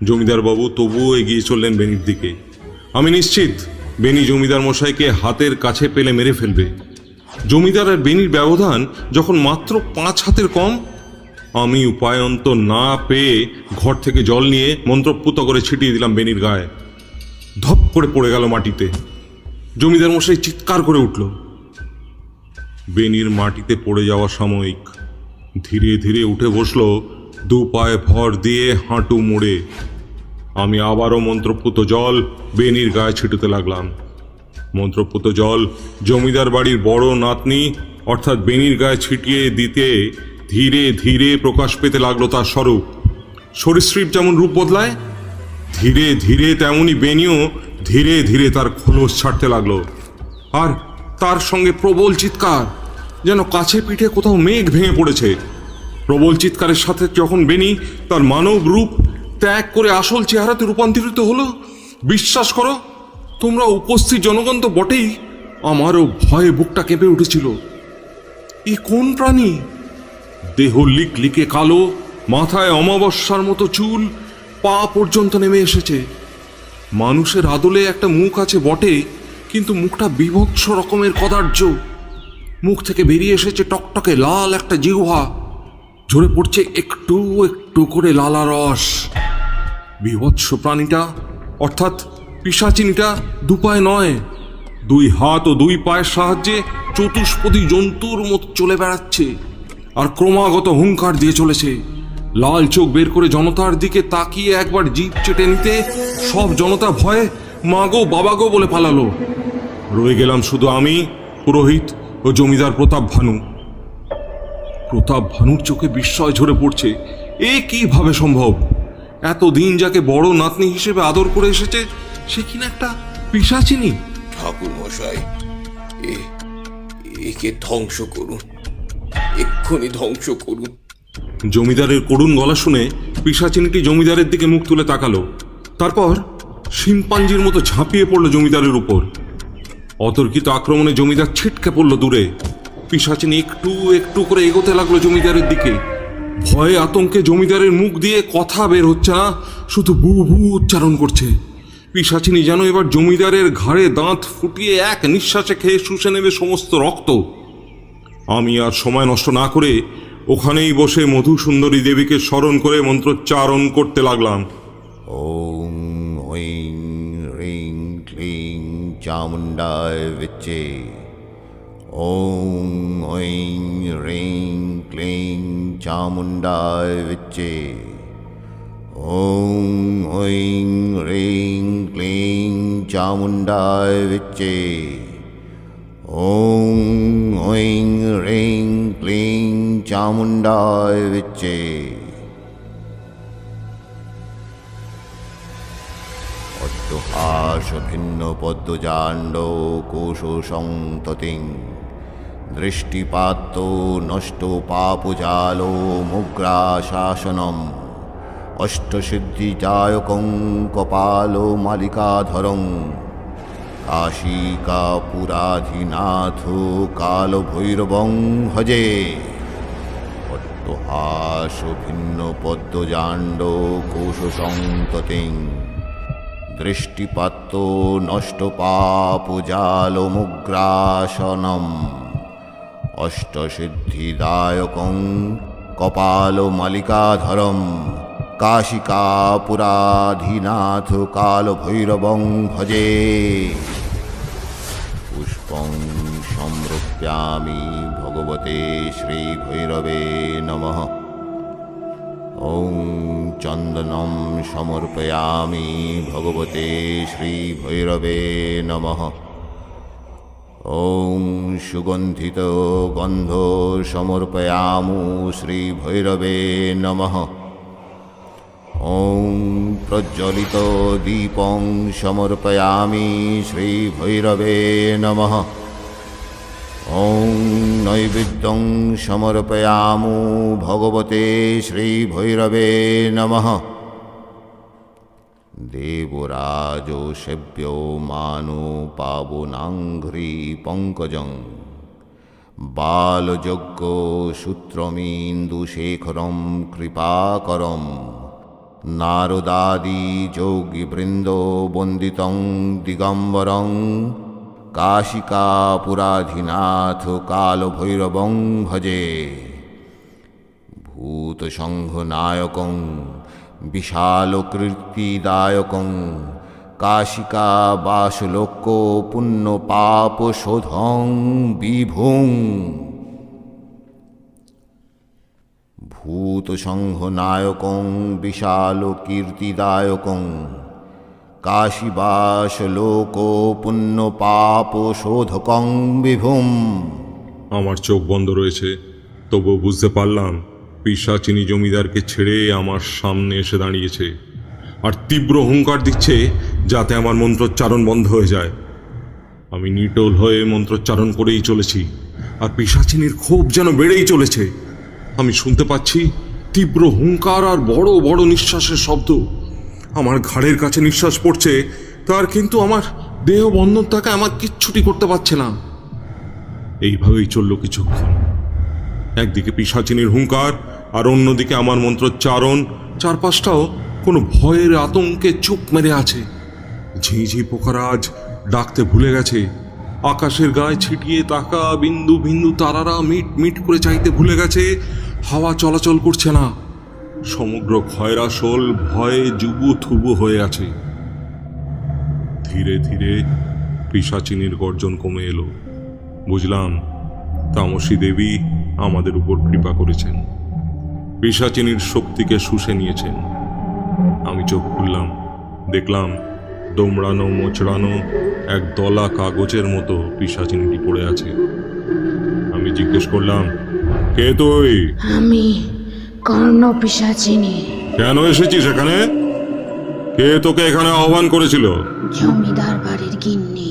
জমিদার বাবু তবুও এগিয়ে চললেন বেনির দিকে। আমি নিশ্চিত বেনি জমিদার মশাইকে হাতের কাছে পেলে মেরে ফেলবে। জমিদার আর বেনির ব্যবধান যখন মাত্র 5 হাতের কম। আমি উপায়ন্তর না পেয়ে ঘর থেকে জল নিয়ে মন্ত্রপুত করে ছিটিয়ে দিলাম বেনির গায়ে। ধপ করে পড়ে গেল মাটিতে। জমিদার মশাই চিৎকার করে উঠল। বেনির মাটিতে পড়ে যাওয়া সাময়িক। ধীরে ধীরে উঠে বসলো, 2 পায়ে ভর দিয়ে হাঁটু মুড়ে। আমি আবারও মন্ত্রপুত জল বেনির গায়ে ছিটাতে লাগলাম। মন্ত্রপুত জল জমিদার বাড়ির বড় নাতনি অর্থাৎ বেনির গায়ে ছিটিয়ে দিতে ধীরে ধীরে প্রকাশ পেতে লাগলো তার স্বরূপ। সরীসৃপ যেমন রূপ বদলায়, ধীরে ধীরে তেমনি বেনিও ধীরে ধীরে তার খোলস ছাড়তে লাগলো। আর তার সঙ্গে প্রবল চিৎকার, যেন কাছে পিঠে কোথাও মেঘ ভেঙে পড়েছে। প্রবল চিৎকারের সাথে যখন বেনি তার মানব রূপ ত্যাগ করে আসল চেহারাতে রূপান্তরিত হলো, বিশ্বাস করো তোমরা উপস্থিত জনগণ তো বটেই, আমারও ভয়ে বুকটা কেঁপে উঠেছিল। এ কোন প্রাণী? দেহ লিকলিকে কালো, মাথায় অমাবস্যার মতো চুল, পা পর্যন্ত নেমে এসেছে। মানুষের আদলে একটা মুখ আছে বটে, কিন্তু মুখটা বিভৎস রকমের কদার্য। মুখ থেকে বেরিয়ে এসেছে টকটকে লাল একটা জিহ্বা, ঝরে পড়ছে একটু একটু করে লালা রস। বিভৎস প্রাণীটা অর্থাৎ পিশাচিনীটা 2 পায়ে নয়, 2 হাত ও 2 পায়ের সাহায্যে চতুষ্পদী জন্তুর মতো চলে বেড়াচ্ছে আর ক্রমাগত হুঙ্কার দিয়ে চলেছে। লাল চোখ বের করে জনতার দিকে তাকিয়ে একবার জিভ চেটে নিতে সব জনতা ভয়ে মাগো বাবাগো বলে পালালো। রয়ে গেলাম শুধু আমি, পুরোহিত ও জমিদার প্রতাপ ভানু। প্রতাপ ভানুর চোখে বিস্ময় ঝরে পড়ছে। এ কিভাবে সম্ভব? এতদিন যাকে বড় নাতনি হিসেবে আদর করে এসেছে, সে কিনা একটা পিশাচিনী। ঠাকুর মশাই, একে ধ্বংস করুন, এক্ষুনি ধ্বংস করুন। জমিদারের করুণ গলা শুনে পিশাচিনীটি জমিদারের দিকে মুখ তুলে তাকালো। তারপর শিম্পাঞ্জির মতো ঝাঁপিয়ে পড়ল জমিদারের উপর। অতর্কিত আক্রমণে জমিদার ছিটকে পড়ল দূরে। পিশাচিনী একটু একটু করে এগোতে লাগলো জমিদারের দিকে। ভয়ে আতঙ্কে জমিদারের মুখ দিয়ে কথা বের হচ্ছে না, শুধু বু বু উচ্চারণ করছে। পিশাচিনী যেন এবার জমিদারের ঘাড়ে দাঁত ফুটিয়ে এক নিঃশ্বাসে খেয়ে শুষে নেবে সমস্ত রক্ত। আমি আর সময় নষ্ট না করে ওখানেই বসে মধুসুন্দরী দেবীকে স্মরণ করে মন্ত্রোচ্চারণ করতে লাগলাম। ওং ঐং হ্রিং ক্লিং চামুণ্ডায় বিচ্চে। ওং ঐং হ্রিং ক্লিং চামুণ্ডায় বিচ্চে। ওং ঐং হ্রিং ক্লিং চামুণ্ডায় বিচ্চে। ওং ঐং হ্রিং ক্লিং চামুণ্ডায় বিচ্চে। অট্টহাস ভিন্ন পদ্মজাণ্ড কোশ সংততিং দৃষ্টিপাত্ত নষ্ট পাপজালো মুগ্রাশাসনম অষ্টসিদ্ধিজায়কং কপালো মালিকাধরং কাশীকাপুরাধিনাথ কালভৈরবং ভজে। অট্টহাস ভিন্ন পদ্মজাণ্ড কোশ সংততিং দৃষ্টিপাত্ত নষ্ট পাপজালমুগ্রাসনম অষ্টসিদ্ধিদায়কং কপালমালিকাধরম কাশীকাপুরাধিনাথ কালভৈরবং ভজে। পুষ্পং সমর্পয়ামি ভগবতে শ্রীভৈরবে নমঃ। ওং চন্দনম সমর্পয়ামি ভগবতে শ্রীভৈরবে নমঃ। ওং সুগন্ধিত গন্ধ সমর্পয়ামু শ্রীভৈরবে নমঃ। ওং প্রজ্বলিত দীপং সমর্পয়ামি শ্রীভৈরবে নমঃ। ওং নৈবেদ্যং সমর্পয়ামু ভগবতে শ্রীভৈরবে নমঃ। দেবরাজ সেব্যো মানো পাবনাঙ্ঘ্রি পঙ্কজং বালযজ্ঞ সূত্রমিন্দুশেখরম কৃপাকরম নারদাদি যোগীবৃন্দ বন্দিতং দিগম্বরং কাশীকাপুরাধিনাথ কালভৈরবং ভজে। ভূতসংঘনায়কং বিশালকীর্তিদায়কং কাশিকাবাসলোক পুণ্যপাপশোধং বিভুং। ভূতসংঘনায়কং বিশালকীর্তিদায়কং কাশীবাসলোক পুণ্যপাপশোধকং বিভুম। আমার চোখ বন্ধ রয়েছে, তবুও বুঝতে পারলাম পিশাচিনী জমিদারকে ছেড়ে আমার সামনে এসে দাঁড়িয়েছে আর তীব্র হুঙ্কার দিচ্ছে যাতে আমার মন্ত্রোচ্চারণ বন্ধ হয়ে যায়। আমি নিটোল হয়ে মন্ত্রোচ্চারণ করেই চলেছি আর পিশাচিনীর ক্ষোভ যেন বেড়েই চলেছে। আমি শুনতে পাচ্ছি তীব্র হুঙ্কার আর বড় বড় নিঃশ্বাসের শব্দ। আমার ঘাড়ের কাছে নিঃশ্বাস পড়ছে তার, কিন্তু আমার দেহ বন্ধনটাকে আমার কিচ্ছুটি করতে পারছে না। এইভাবেই চলল কিছুক্ষণ। একদিকে পিশাচিনীর হুঙ্কার আর অন্যদিকে আমার মন্ত্রোচ্চারণ। চারপাশটাও কোনো ভয়ের আতঙ্কে চুপ মেরে আছে। ঝিঁঝি পোকারা আজ ডাকতে ভুলে গেছে। আকাশের গায়ে ছিটিয়ে থাকা বিন্দু বিন্দু তারারা মিট মিট করে চাইতে ভুলে গেছে। হাওয়া চলাচল করছে না। সমগ্র খয়রাসোল ভয়ে জুবু থুবু হয়ে আছে। ধীরে ধীরে পিশাচিনীর গর্জন কমে এলো। বুঝলাম তামসী দেবী আমাদের উপর কৃপা করেছেন, পিশাচিনীর শক্তিকে শুষে নিয়েছেন। আমি চোখ খুললাম, দেখলাম দোমড়ানো মোচড়ানো এক দলা কাগজের মতো পিশাচিনীটি পড়ে আছে। আমি জিজ্ঞেস করলাম, কে তুই? আমি কর্ণ পিশাচিনী। কেন এসেছিস এখানে? কে তোকে এখানে আহ্বান করেছিল? জমিদার বাড়ির গিন্নি।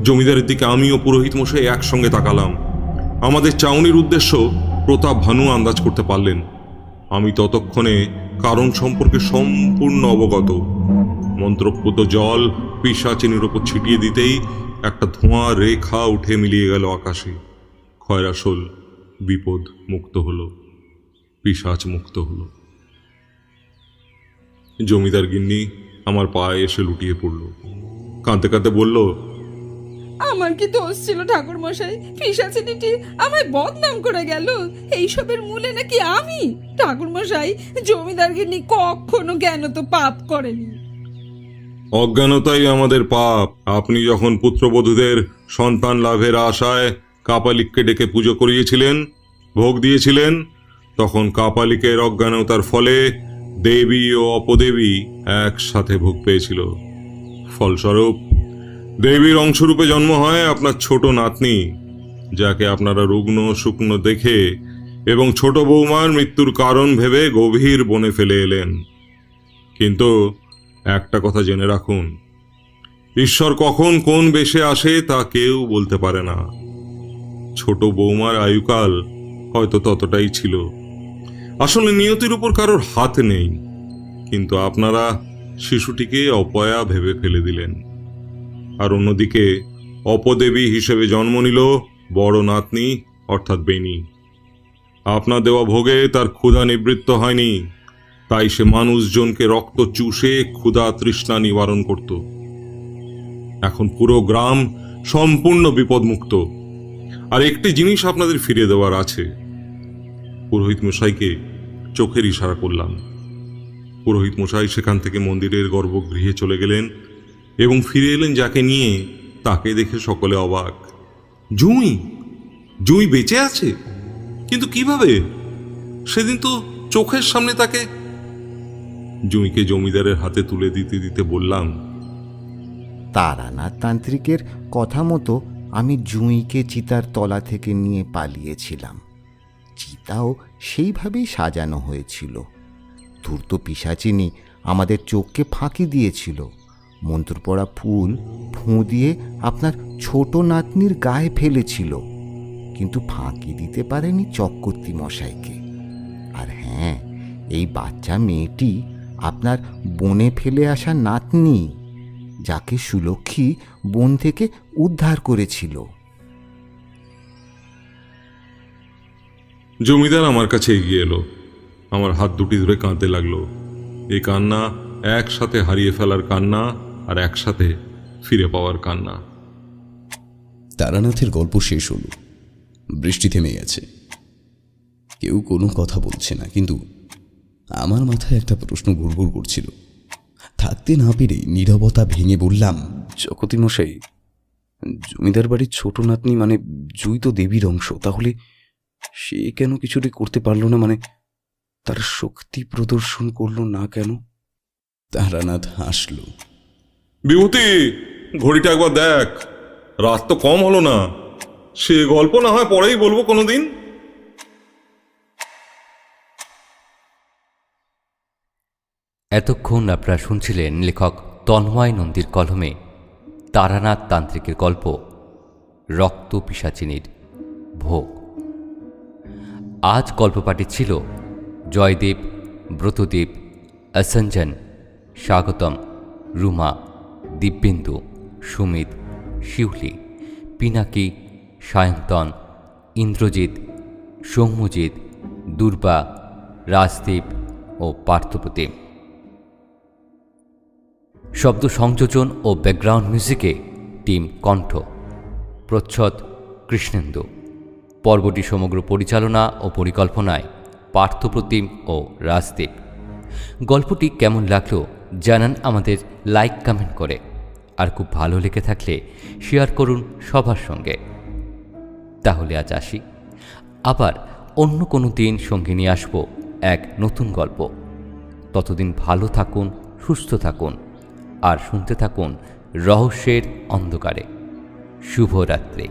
জমিদারের দিকে আমিও পুরোহিত মশাই একসঙ্গে তাকালাম। আমাদের চাউনির উদ্দেশ্য প্রতাপ ভানু আন্দাজ করতে পারলেন। আমি ততক্ষণে কারণ সম্পর্কে সম্পূর্ণ অবগত। মন্ত্রপুত জল পিশাচিনীর ওপর ছিটিয়ে দিতেই একটা ধোঁয়া রেখা উঠে মিলিয়ে গেল আকাশে। খয়রাসোল বিপদ মুক্ত হলো, পিশাচ মুক্ত হলো। জমিদার গিন্নি আমার পায়ে এসে লুটিয়ে পড়ল, কাঁদতে কাঁদতে বলল, আমার কি দোষ ছিল ঠাকুর মশাই? পিশাচিনীটি আমায় বদনাম করে গেল। এইসবের মূলে নাকি আমি? ঠাকুর মশাই, জমিদার গিন্নি কখনো জ্ঞানত পাপ করেনি। অজ্ঞানতাই আমাদের পাপ। আপনি যখন পুত্রবধূদের সন্তান লাভের আশায় কাপালিককে ডেকে পুজো করিয়েছিলেন, ভোগ দিয়েছিলেন, তখন কাপালিকের অজ্ঞানতার ফলে দেবী ও অপদেবী একসাথে ভোগ পেয়েছিল। ফলস্বরূপ দেবীর অংশরূপে জন্ম হয় আপনার ছোট নাতনি, যাকে আপনারা রুগ্ন শুকনো দেখে এবং ছোট বৌমার মৃত্যুর কারণ ভেবে গভীর বনে ফেলে এলেন। কিন্তু একটা কথা জেনে রাখুন, ঈশ্বর কখন কোন বেশে আসে তা কেউ বলতে পারে না। ছোট বৌমার আয়ুকাল হয়তো ততটাই ছিল। আসলে নিয়তির উপর কারোর হাত নেই, কিন্তু আপনারা শিশুটিকে অপয়া ভেবে ফেলে দিলেন। আর অন্যদিকে অপদেবী হিসেবে জন্ম নিল বড় নাতনি অর্থাৎ বেনি। আপনার দেওয়া ভোগে তার ক্ষুধা নিবৃত্ত হয়নি, তাই সে মানুষজনকে রক্ত চুষে ক্ষুধা তৃষ্ণা নিবারণ করত। এখন পুরো গ্রাম সম্পূর্ণ বিপদমুক্ত। আর একটি জিনিস আপনাদের ফিরিয়ে দেওয়ার আছে। পুরোহিত মশাইকে চোখের ইশারা করলাম। পুরোহিত মশাই সেখান থেকে মন্দিরের গর্ভগৃহে চলে গেলেন এবং ফিরে এলেন যাকে নিয়ে, তাকে দেখে সকলে অবাক। জুঁই, জুঁই বেঁচে আছে? কিন্তু কিভাবে? সেদিন তো চোখের সামনে তাকে। জুঁইকে জমিদারের হাতে তুলে দিতে দিতে বললাম, তারানাথ তান্ত্রিকের কথা মতো আমি জুঁইকে চিতার তলা থেকে নিয়ে পালিয়েছিলাম। চিতাও সেইভাবেই সাজানো হয়েছিল। ধূর্ত পিশাচিনী আমাদের চোখকে ফাঁকি দিয়েছিল। মন্ত্র পড়া ফুল ফুঁ দিয়ে আপনার ছোট নাতনির গায়ে ফেলেছিল, কিন্তু ফাঁকি দিতে পারেনি চক্রবর্তী মশাইকে। আর হ্যাঁ, এই বাচ্চা মেয়েটি আপনার বনে ফেলে আসা নাতনি, যাকে সুলক্ষী বন থেকে উদ্ধার করেছিল। জমিদার আমার কাছে এগিয়ে এলো, আমার হাত দুটি ধরে কাঁদতে লাগলো। এই কান্না একসাথে হারিয়ে ফেলার কান্না আর একসাথে ফিরে পাওয়ার কান্না। তারানাথের গল্প শেষ হলো। বৃষ্টি থেমে গেছে, কেউ কোনো কথা বলছে না, কিন্তু আমার মাথায় একটা প্রশ্ন ঘুরঘুর করছিল। থাকতে না পেরে নীরবতা ভেঙে বললাম, চকতি মশাই, জমিদার বাড়ির ছোট নাতনি মানে জুঁই তো দেবীর অংশ, তাহলে সে কেন কিছুটি করতে পারলো না? মানে তার শক্তি প্রদর্শন করলো না কেন? তারানাথ হাসল। বিভূতি, ঘড়িটা একবার দেখ, রাত তো কম হলো না। সে গল্প না হয় পরেই বলবো কোনোদিন। এতক্ষণ আপনারা শুনছিলেন লেখক তন্ময় নন্দীর কলমে তারানাথ তান্ত্রিকের গল্প রক্ত পিশাচিনীর ভোগ। আজ গল্পপাঠে ছিল জয়দেব, ব্রতদেব, অসঞ্জন, স্বাগতম, রুমা, দিব্যেন্দু, সুমিত, শিউলি, পিনাকি, সায়ন্তন, ইন্দ্রজিৎ, সৌম্যজিৎ, দুর্বা, রাজদীপ ও পার্থপ্রতিম। শব্দ সংযোজন ও ব্যাকগ্রাউন্ড মিউজিকে টিম কণ্ঠ, প্রচ্ছদ কৃষ্ণেন্দু। পর্বটি সমগ্র পরিচালনা ও পরিকল্পনায় পার্থপ্রতিম ও রাজদীপ। গল্পটি কেমন লাগলো জানান আমাদের লাইক কমেন্ট করে, আর খুব ভালো লেগে থাকলে শেয়ার করুন সবার সঙ্গে। তাহলে আজ আসি, আবার অন্য কোনো দিন সঙ্গে নিয়ে আসবো এক নতুন গল্প। ততদিন ভালো থাকুন, সুস্থ থাকুন আর শুনতে থাকুন রহস্যের অন্ধকারে। শুভরাত্রি।